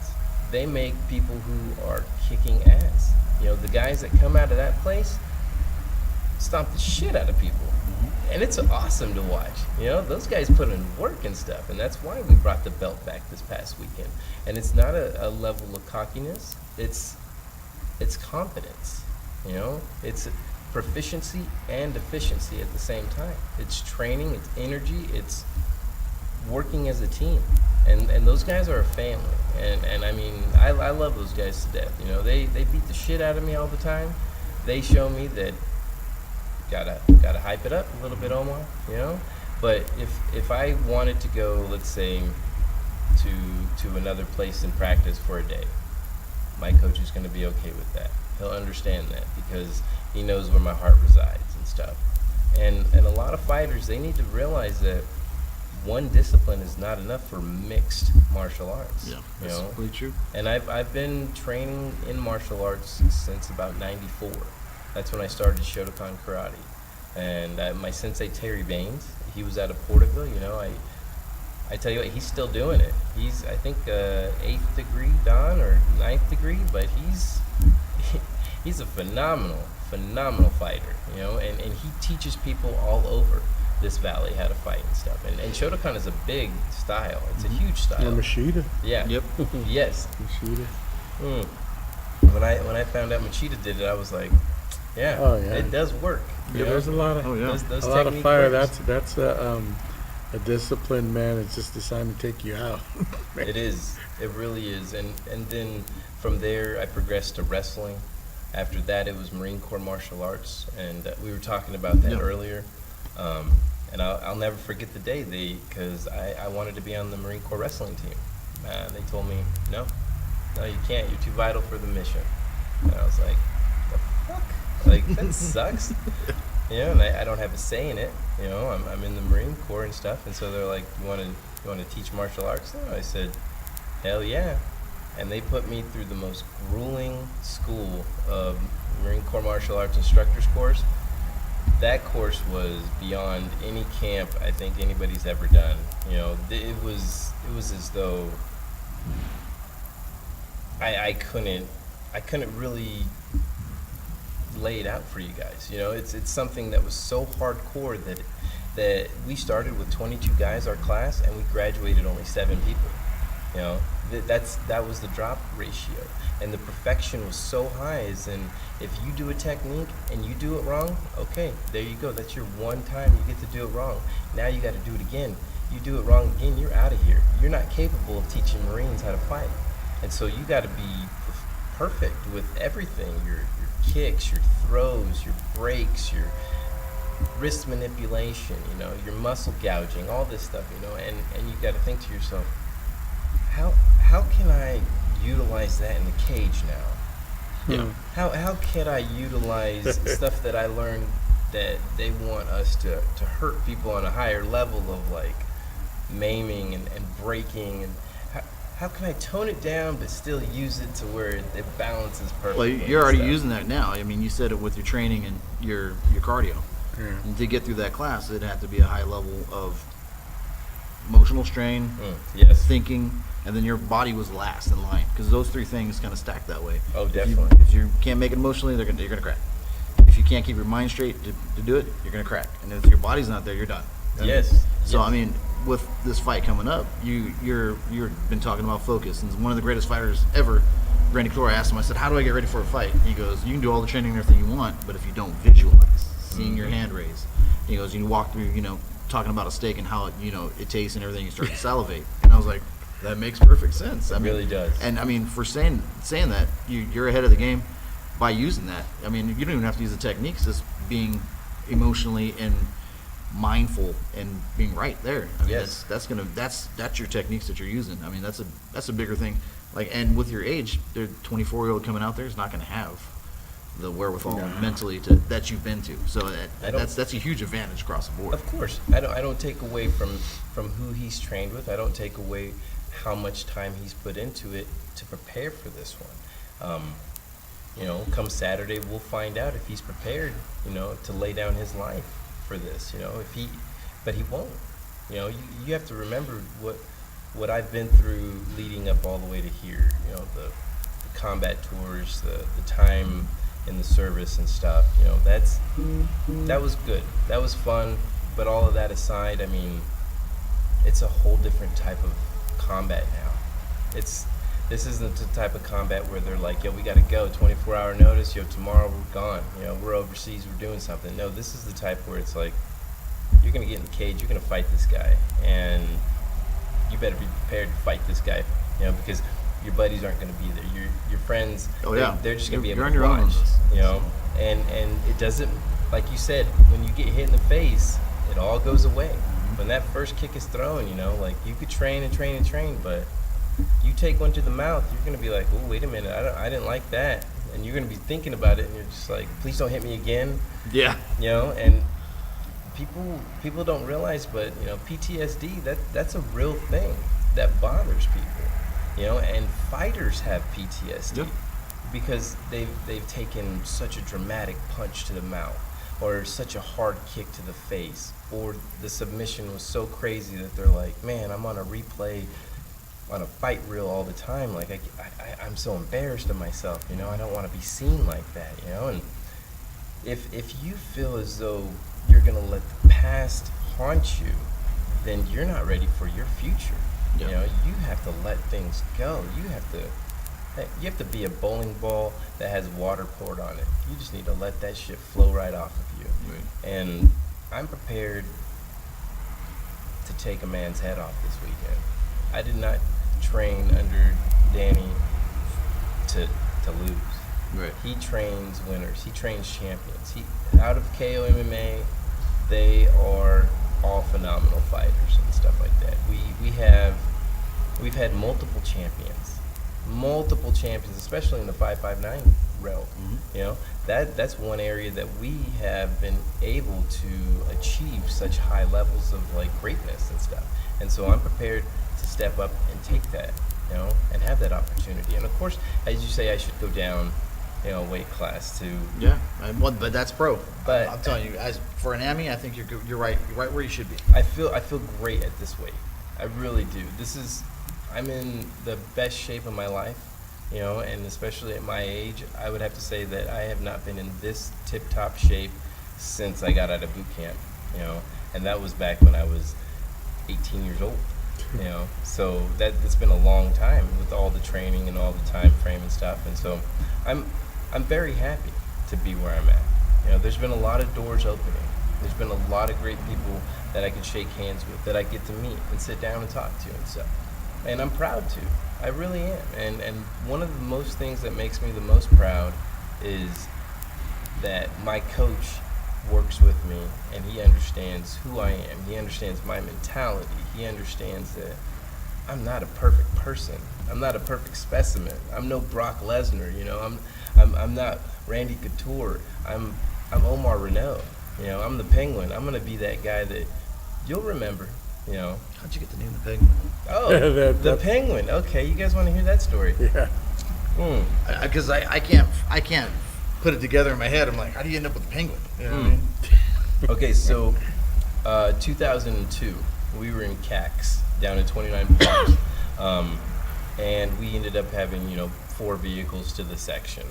They make people who are kicking ass. The guys that come out of that place stomp the shit out of people. And it's awesome to watch. Those guys put in work and stuff. And that's why we brought the belt back this past weekend. And it's not a level of cockiness. It's competence. It's proficiency and efficiency at the same time. It's training, it's energy, it's working as a team. And those guys are a family. And I mean, I love those guys to death. They beat the shit out of me all the time. They show me that gotta hype it up a little bit, Omar, But if I wanted to go, let's say, to another place and practice for a day, my coach is gonna be okay with that. He'll understand that because he knows where my heart resides and stuff. And a lot of fighters, they need to realize that one discipline is not enough for mixed martial arts. Yeah, that's completely true. And I've been training in martial arts since about '94. That's when I started Shotokan Karate. And my sensei Terry Baines, he was out of Porterville. I tell you what, he's still doing it. He's, I think, 8th degree Dan or 9th degree, but he's a phenomenal fighter, and he teaches people all over this valley how to fight and stuff. And Shotokan is a big style. It's a huge style. Yeah, Machida. Yeah. Yep. Yes. Machida. When I found out Machida did it, I was like, yeah, Oh, yeah. it does work. Yeah, there's a lot of Those a lot of technique fire. works. That's a disciplined man. It's just designed to take you out. It is. It really is. And then from there, I progressed to wrestling. After that, it was Marine Corps martial arts, and we were talking about that earlier. And I'll never forget the day because I wanted to be on the Marine Corps wrestling team. They told me, no, you can't. You're too vital for the mission. And I was like, the fuck? Like, that sucks. And I don't have a say in it. I'm in the Marine Corps and stuff. And so they're like, you want to teach martial arts now? I said, hell yeah. And they put me through the most grueling school of Marine Corps martial arts instructors course. That course was beyond any camp I think anybody's ever done. It was as though I couldn't really lay it out for you guys. It's something that was so hardcore that we started with 22 guys our class and we graduated only 7 people. That was the drop ratio, and the perfection was so high. And if you do a technique and you do it wrong, okay, there you go. That's your one time you get to do it wrong. Now you got to do it again. You do it wrong again, you're out of here. You're not capable of teaching Marines how to fight, and so you got to be perfect with everything: your kicks, your throws, your breaks, your wrist manipulation. Your muscle gouging, all this stuff. And you got to think to yourself, how can I utilize that in the cage now? Yeah. How can I utilize stuff that I learned that they want us to hurt people on a higher level of, like, maiming and breaking, and how can I tone it down but still use it to where it balances perfectly? Well, you're already using that now. I mean, you said it with your training and your cardio. Yeah. And to get through that class, it had to be a high level of emotional strain, Yes. thinking, and then your body was last in line, because those 3 things kind of stack that way. Oh, If definitely. if you can't make it emotionally, you're gonna crack. If you can't keep your mind straight to do it, you're gonna crack. And if your body's not there, you're done. Yes. So Yes. I mean, with this fight coming up, you've been talking about focus, and one of the greatest fighters ever, Randy Clore, I asked him, I said, how do I get ready for a fight? And he goes, you can do all the training and everything you want, but if you don't visualize seeing your hand raised, he goes, you walk through, talking about a steak and how it tastes and everything, you start to salivate. And I was like, that makes perfect sense. I mean, really does. And I mean, for saying that, you're ahead of the game by using that. I mean, you don't even have to use the techniques, just being emotionally and mindful and being right there. I mean, Yes. that's your techniques that you're using. I mean, that's a bigger thing. Like, and with your age, the 24-year-old coming out there is not going to have the wherewithal mentally that you've been to. So that's a huge advantage across the board. Of course, I don't take away from who he's trained with. I don't take away how much time he's put into it to prepare for this one. You know, come Saturday, we'll find out if he's prepared, you know, to lay down his life for this. You know, but he won't. You know, you have to remember what I've been through leading up all the way to here. You know, the combat tours, the time in the service and stuff. You know, that was good. That was fun. But all of that aside, I mean, it's a whole different type of combat now. This isn't the type of combat where they're like, yo, we got to go, 24-hour notice, yo, tomorrow we're gone, you know, we're overseas, we're doing something. No, this is the type where it's like, you're going to get in the cage, you're going to fight this guy, and you better be prepared to fight this guy, you know, because your buddies aren't going to be there. Your friends, they're just going to be able to watch, you know, and it doesn't, like you said, when you get hit in the face, it all goes away. When that first kick is thrown, you know, like, you could train and train and train, but you take one to the mouth, you're going to be like, oh, wait a minute, I didn't like that. And you're going to be thinking about it, and you're just like, please don't hit me again. Yeah. You know, and people don't realize, but, you know, PTSD, that's a real thing that bothers people. You know, and fighters have PTSD because they've taken such a dramatic punch to the mouth, or such a hard kick to the face, or the submission was so crazy that they're like, man, I'm on a replay on a fight reel all the time. Like, I'm so embarrassed of myself, you know, I don't want to be seen like that, you know. And if you feel as though you're going to let the past haunt you, then you're not ready for your future. You know, you have to let things go. You have to be a bowling ball that has water poured on it. You just need to let that shit flow right off of you. Right. And I'm prepared to take a man's head off this weekend. I did not train under Danny to lose. Right. He trains winners. He trains champions. Out of KO MMA, they are all phenomenal fighters and stuff like that. We've had multiple champions, especially in the 559 realm. Mm-hmm. You know, that's one area that we have been able to achieve such high levels of like greatness and stuff. And so I'm prepared to step up and take that, you know, and have that opportunity. And of course, as you say, I should go down, you know, weight class to. Yeah, but that's pro. But I'm telling you, as for an Emmy, I think you're right. You're right where you should be. I feel great at this weight. I really do. I'm in the best shape of my life, you know, and especially at my age, I would have to say that I have not been in this tip-top shape since I got out of boot camp, you know, and that was back when I was 18 years old, you know, so it's been a long time with all the training and all the time frame and stuff, and so I'm very happy to be where I'm at. You know, there's been a lot of doors opening. There's been a lot of great people that I can shake hands with, that I get to meet and sit down and talk to and stuff. And I'm proud to. I really am. And one of the most things that makes me the most proud is that my coach works with me and he understands who I am. He understands my mentality. He understands that I'm not a perfect person. I'm not a perfect specimen. I'm no Brock Lesnar, you know. I'm not Randy Couture. I'm Omar Reneau. You know, I'm the Penguin. I'm gonna be that guy that you'll remember. You know. How'd you get the name of the Penguin? Oh, the Penguin. Okay, you guys want to hear that story? Yeah. Because I can't put it together in my head. I'm like, how do you end up with the Penguin? You know what I mean? Okay, so 2002, we were in CAX down at 29 Parks, and we ended up having 4 vehicles to the section.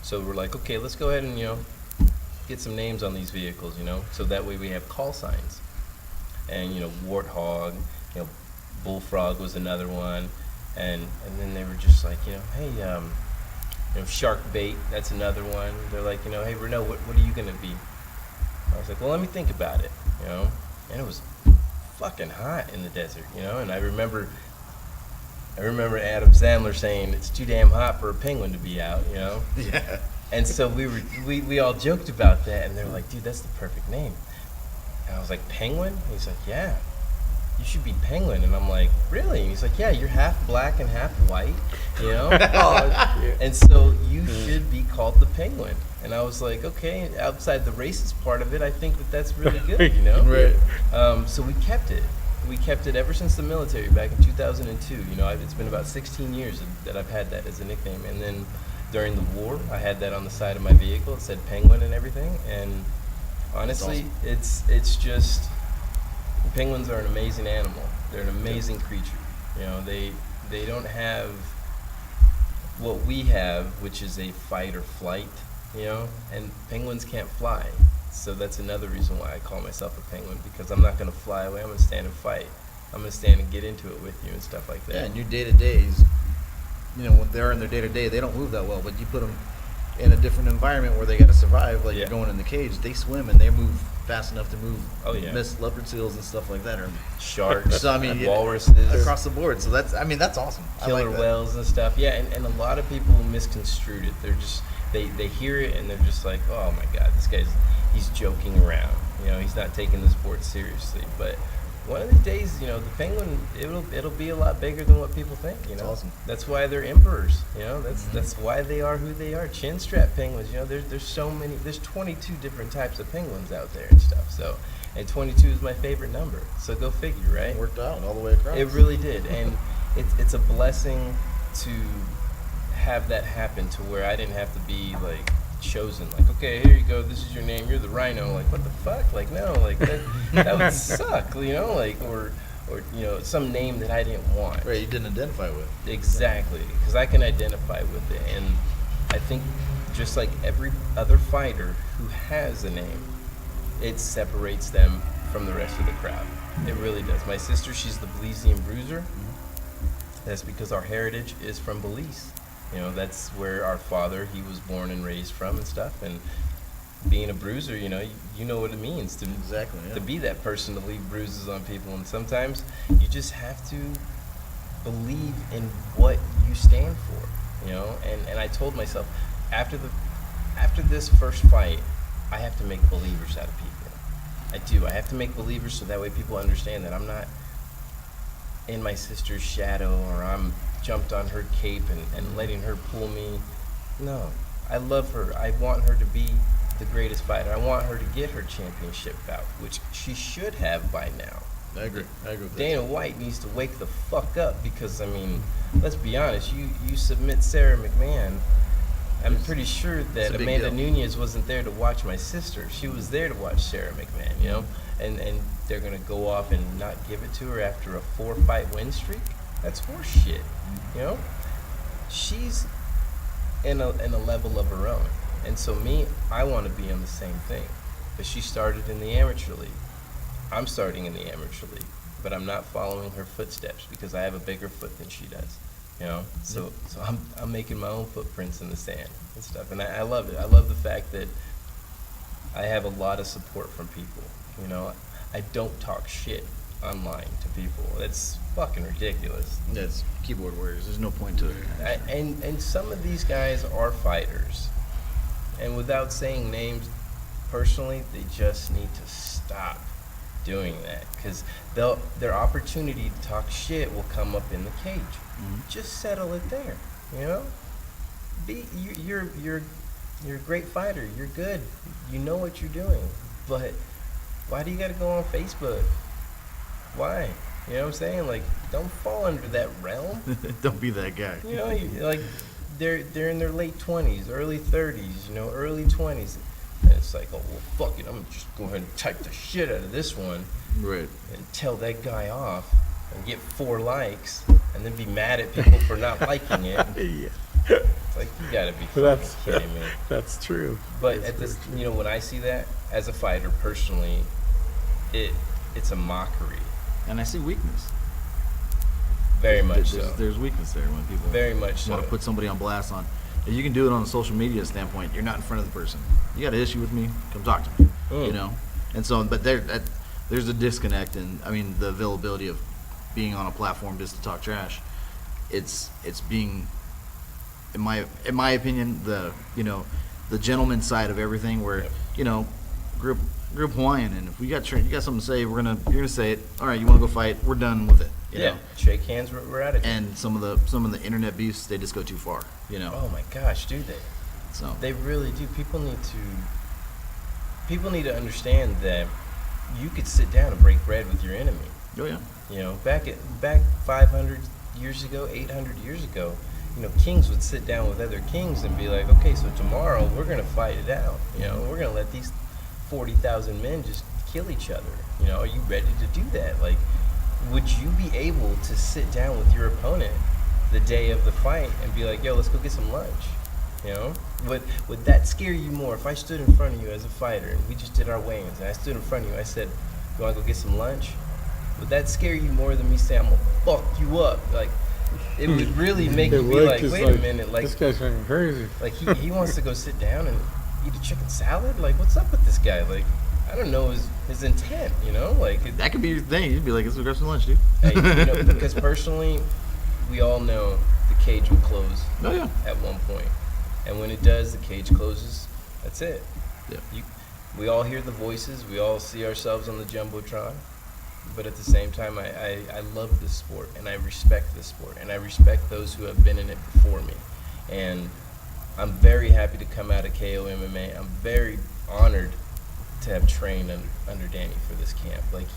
So we're like, okay, let's go ahead and get some names on these vehicles, so that way we have call signs. And Warthog, Bullfrog was another one, and then they were just like, hey, Shark Bait, that's another one. They're like, hey, Reneau, what are you gonna be? I was like, well, let me think about it, and it was fucking hot in the desert, and I remember Adam Sandler saying it's too damn hot for a penguin to be out, Yeah. And so we all joked about that, and they were like, dude, that's the perfect name. And I was like, Penguin? He's like, yeah, you should be Penguin. And I'm like, really? And he's like, yeah, you're half black and half white, you know? And so you should be called the Penguin. And I was like, okay, outside the racist part of it, I think that that's really good, you know? Right. So we kept it. We kept it ever since the military back in 2002. You know, it's been about 16 years that I've had that as a nickname. And then during the war, I had that on the side of my vehicle. It said Penguin and everything. And honestly, it's just, penguins are an amazing animal. They're an amazing creature. You know, they don't have what we have, which is a fight or flight, you know, and penguins can't fly. So that's another reason why I call myself a penguin, because I'm not going to fly away. I'm going to stand and fight. I'm going to stand and get into it with you and stuff like that. Yeah, and your day-to-days, you know, when they're in their day-to-day, they don't move that well, but you put them in a different environment where they got to survive, like you're going in the cage, they swim and they move fast enough to move, miss leopard seals and stuff like that, or sharks, so, I mean, walruses, across the board. So that's awesome. Killer whales and stuff. Yeah, and a lot of people misconstrued it. They're just, they hear it and they're just like, oh my God, he's joking around. You know, he's not taking the sport seriously. But one of these days, you know, the penguin, it'll be a lot bigger than what people think. You know, that's awesome. That's why they're emperors. You know, that's why they are who they are. Chin strap penguins. You know, there's so many. There's 22 different types of penguins out there and stuff. So, and 22 is my favorite number. So go figure, right? It worked out all the way across. It really did, and it's a blessing to have that happen, to where I didn't have to be like chosen, like, okay, here you go, this is your name, you're the Rhino. Like, what the fuck? Like, no, like that would suck, you know, like, or you know, some name that I didn't want. Right, you didn't identify with. Exactly, because I can identify with it, and I think just like every other fighter who has a name, it separates them from the rest of the crowd. It really does. My sister, she's the Belizean Bruiser. That's because our heritage is from Belize. You know, that's where our father, he was born and raised from and stuff. And being a bruiser, you know, you know what it means to to be that person to leave bruises on people. And sometimes you just have to believe in what you stand for, you know. And I told myself, after this first fight, I have to make believers out of people. I do. I have to make believers so that way people understand that I'm not in my sister's shadow, or I'm jumped on her cape and letting her pull me. No, I love her. I want her to be the greatest fighter. I want her to get her championship bout, which she should have by now. I agree with that. Dana White needs to wake the fuck up, because, I mean, let's be honest, you submit Sarah McMahon. I'm pretty sure that Amanda Nunes wasn't there to watch my sister. She was there to watch Sarah McMahon, you know? And they're going to go off and not give it to her after a 4-fight win streak? That's horse shit, you know? She's in a level of her own. And so me, I want to be on the same thing. But she started in the amateur league. I'm starting in the amateur league. But I'm not following her footsteps, because I have a bigger foot than she does. You know, so I'm making my own footprints in the sand and stuff, and I love it. I love the fact that I have a lot of support from people. You know, I don't talk shit online to people. That's fucking ridiculous. That's keyboard warriors. There's no point to it. And some of these guys are fighters, and without saying names personally, they just need to stop doing that, because their opportunity to talk shit will come up in the cage. Just settle it there, you know. You're a great fighter. You're good. You know what you're doing. But why do you got to go on Facebook? Why? You know what I'm saying? Like, don't fall under that realm. Don't be that guy. You know, like they're in their late 20s, early 30s. You know, early 20s. And it's like, oh well, fuck it. I'm gonna just go ahead and type the shit out of this one, right? And tell that guy off and get 4 likes. And then be mad at people for not liking it. Yeah. It's like, you gotta be fucking kidding me. That's true. But at this, you know, when I see that as a fighter personally, it's a mockery. And I see weakness. Very much so. There's weakness there when people very much so want to put somebody on blast on. If you can do it on a social media standpoint, you're not in front of the person. You got an issue with me? Come talk to me. You know. And so, but there's a disconnect, and I mean the availability of being on a platform just to talk trash. It's being, in my opinion, the gentleman side of everything, where you know, grew up You're Hawaiian, and if we got you got something to say, you're gonna say it. All right, you want to go fight? We're done with it. You know? Shake hands. We're out of here. And some of the internet beefs, they just go too far. You know. Oh my gosh, do they? So They really do. People need to understand that you could sit down and break bread with your enemy. oh yeah. You know, back 500 years ago, 800 years ago, you know, kings would sit down with other kings and be like, okay, so tomorrow we're going to fight it out. You know, we're going to let these 40,000 men just kill each other. You know, are you ready to do that? Like, would you be able to sit down with your opponent the day of the fight and be like, yo, let's go get some lunch? You know, would that scare you more if I stood in front of you as a fighter and we just did our weigh-ins and I stood in front of you, I said, you want to go get some lunch? Would that scare you more than me saying, I'm going to fuck you up? Like, it would really make you be like, wait a minute, like, this guy's fucking crazy. like he wants to go sit down and eat a chicken salad? Like, what's up with this guy? Like, I don't know his intent, you know? Like, That could be your thing. You'd be like, let's go grab some lunch, dude. hey, you know, because personally, we all know the cage will close Oh yeah. at one point. And when it does, the cage closes. That's it. Yeah. We all hear the voices. We all see ourselves on the Jumbotron. But at the same time, I love this sport, and I respect this sport, and I respect those who have been in it before me. And I'm very happy to come out of KO MMA. I'm very honored to have trained under Danny for this camp. Like,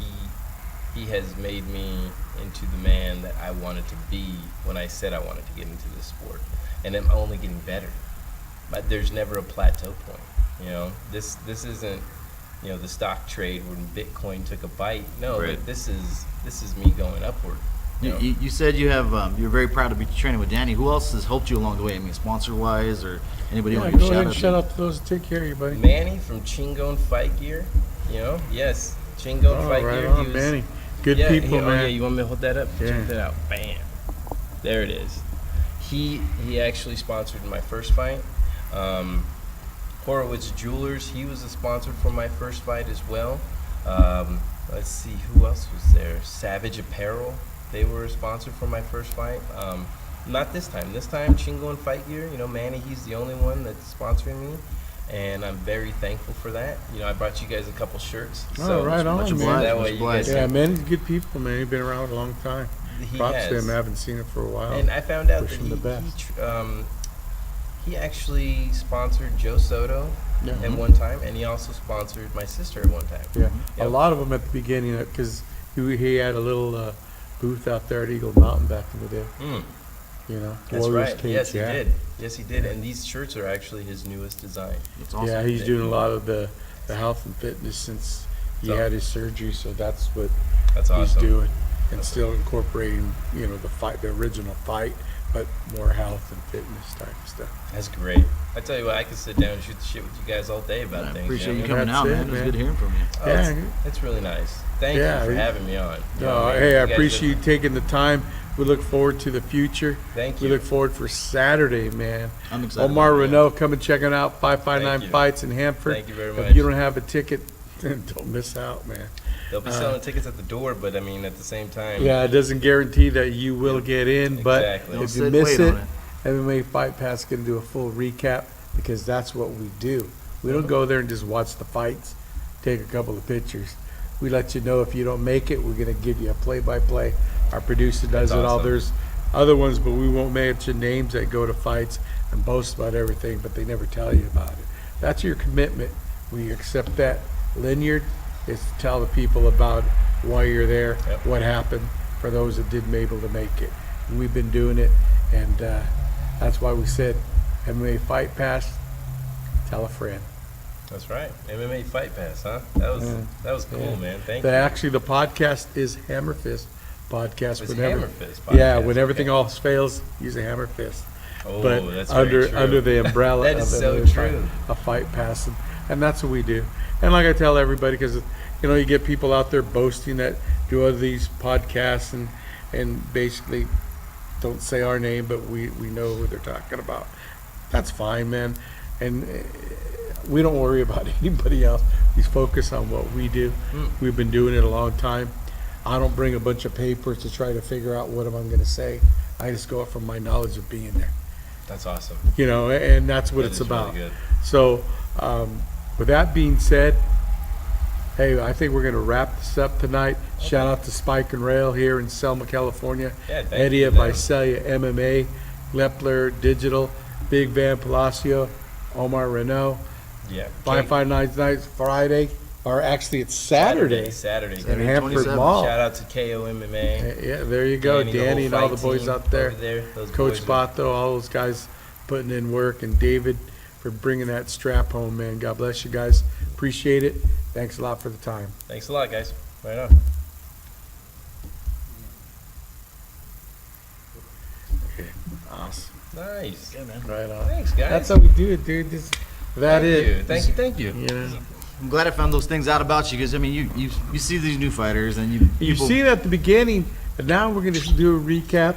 he has made me into the man that I wanted to be when I said I wanted to get into this sport. And I'm only getting better. But there's never a plateau point. You know, this isn't, you know, the stock trade when Bitcoin took a bite. No, Right. like, this is me going upward. You know? You said you have you're very proud to be training with Danny. Who else has helped you along the way? I mean, sponsor wise, or anybody Yeah, want to go give a ahead and shout shout out? out to those that take care of you, buddy. Manny from Chingon Fight Gear. You know, yes, Chingon Oh, Fight right Gear. on, Manny. Good people, Oh man. yeah, you want me to hold that up? Yeah. Check that out. Bam. There it is. He actually sponsored my first fight. Horowitz Jewelers, he was a sponsor for my first fight as well. Let's see, who else was there? Savage Apparel, they were a sponsor for my first fight. Not this time. This time, Chingo and Fight Gear, you know, Manny, he's the only one that's sponsoring me, and I'm very thankful for that. You know, I brought you guys a couple shirts. Oh, right on, much man. obliged, That much way you obliged. guys Yeah, can, Manny's good people, man. He's been around a long time. he Props to has. him. I haven't seen him for a while. And I found out Wish that him the best. he actually sponsored Joe Soto Yeah. at one time, and he also sponsored my sister at one time. Yeah, Yep. a lot of them at the beginning, because he had a little booth out there at Eagle Mountain back in the day. Mm, You know, that's Warriors right. Cage, Yes, he yeah. did. Yes, he did. And these shirts are actually his newest design. That's awesome. Yeah, he's doing a lot of the health and fitness since he So- had his surgery, so that's what That's he's awesome. doing, and still incorporating, you know, the original fight, but more health and fitness type stuff. That's great. I tell you what, I could sit down and shoot the shit with you guys all day about I things. appreciate you you know? coming That's out, it, man. It was man. good hearing from you. Oh, Yeah. it's really nice. Thank Yeah, you for we- having me on. You No, know, hey, I you guys appreciate you have- taking the time. We look forward to the future. Thank We you. look forward for Saturday, man. I'm excited. Omar about it. Reneau, come and check it out. Thank 559 you. Fights in Hanford. Thank you very If much. you don't have a ticket, don't miss out, man. They'll be selling tickets at the door, but I mean, at the same time, Yeah, it doesn't guarantee that you will get in, but Exactly. Don't if you sit, miss wait it, on it. MMA Fight Pass is going to do a full recap because that's what we do. We don't go there and just watch the fights, take a couple of pictures. We let you know if you don't make it, we're going to give you a play-by-play. Our producer does That's it all. awesome. There's other ones, but we won't mention names that go to fights and boast about everything, but they never tell you about it. That's your commitment. We accept that. Linear is to tell the people about why you're there, Yep. what happened for those that didn't able to make it. And we've been doing it, and that's why we said MMA Fight Pass, tell a friend. That's right. MMA Fight Pass, huh? That was cool, Yeah. man. Thank The, you. actually, the podcast is Hammerfist podcast. It's whenever, Hammerfist yeah, podcast, when everything okay. else fails, use a hammer fist. Oh, But that's under very true. under the umbrella That of is so another fight- true. a fight pass, and that's what we do. And like I tell everybody, because you know you get people out there boasting that do other these podcasts and basically don't say our name, but we know who they're talking about. That's fine, man. And we don't worry about anybody else. We focus on what we do. We've been doing it a long time. I don't bring a bunch of papers to try to figure out what am I going to say. I just go from my knowledge of being there, That's awesome. you know, and that's what That it's is really about. good. So, with that being said, Hey, I think we're gonna wrap this up tonight. Shout out to Spike and Rail here in Selma, California. Yeah, thank Eddie you, of man. Visalia MMA, Lepler Digital, Big Van Palacio, Omar Reneau. Yeah. 559 nights Friday, or actually it's Saturday. Saturday. In Hanford 27. Mall. Shout out to KO MMA. Yeah, there you go, Danny and all the boys out there. Those Coach boys are- Bato, all those guys putting in work, and David for bringing that strap home, man. God bless you guys. Appreciate it. Thanks a lot for the time. Thanks a lot, guys. Right on. Awesome. Nice. Yeah, man. Right on. Thanks, guys. That's how we do it, dude. Just that Thank it. you. Thank you. You know, I'm glad I found those things out about you because I mean, you see these new fighters and you you've people- seen it at the beginning, and now we're going to do a recap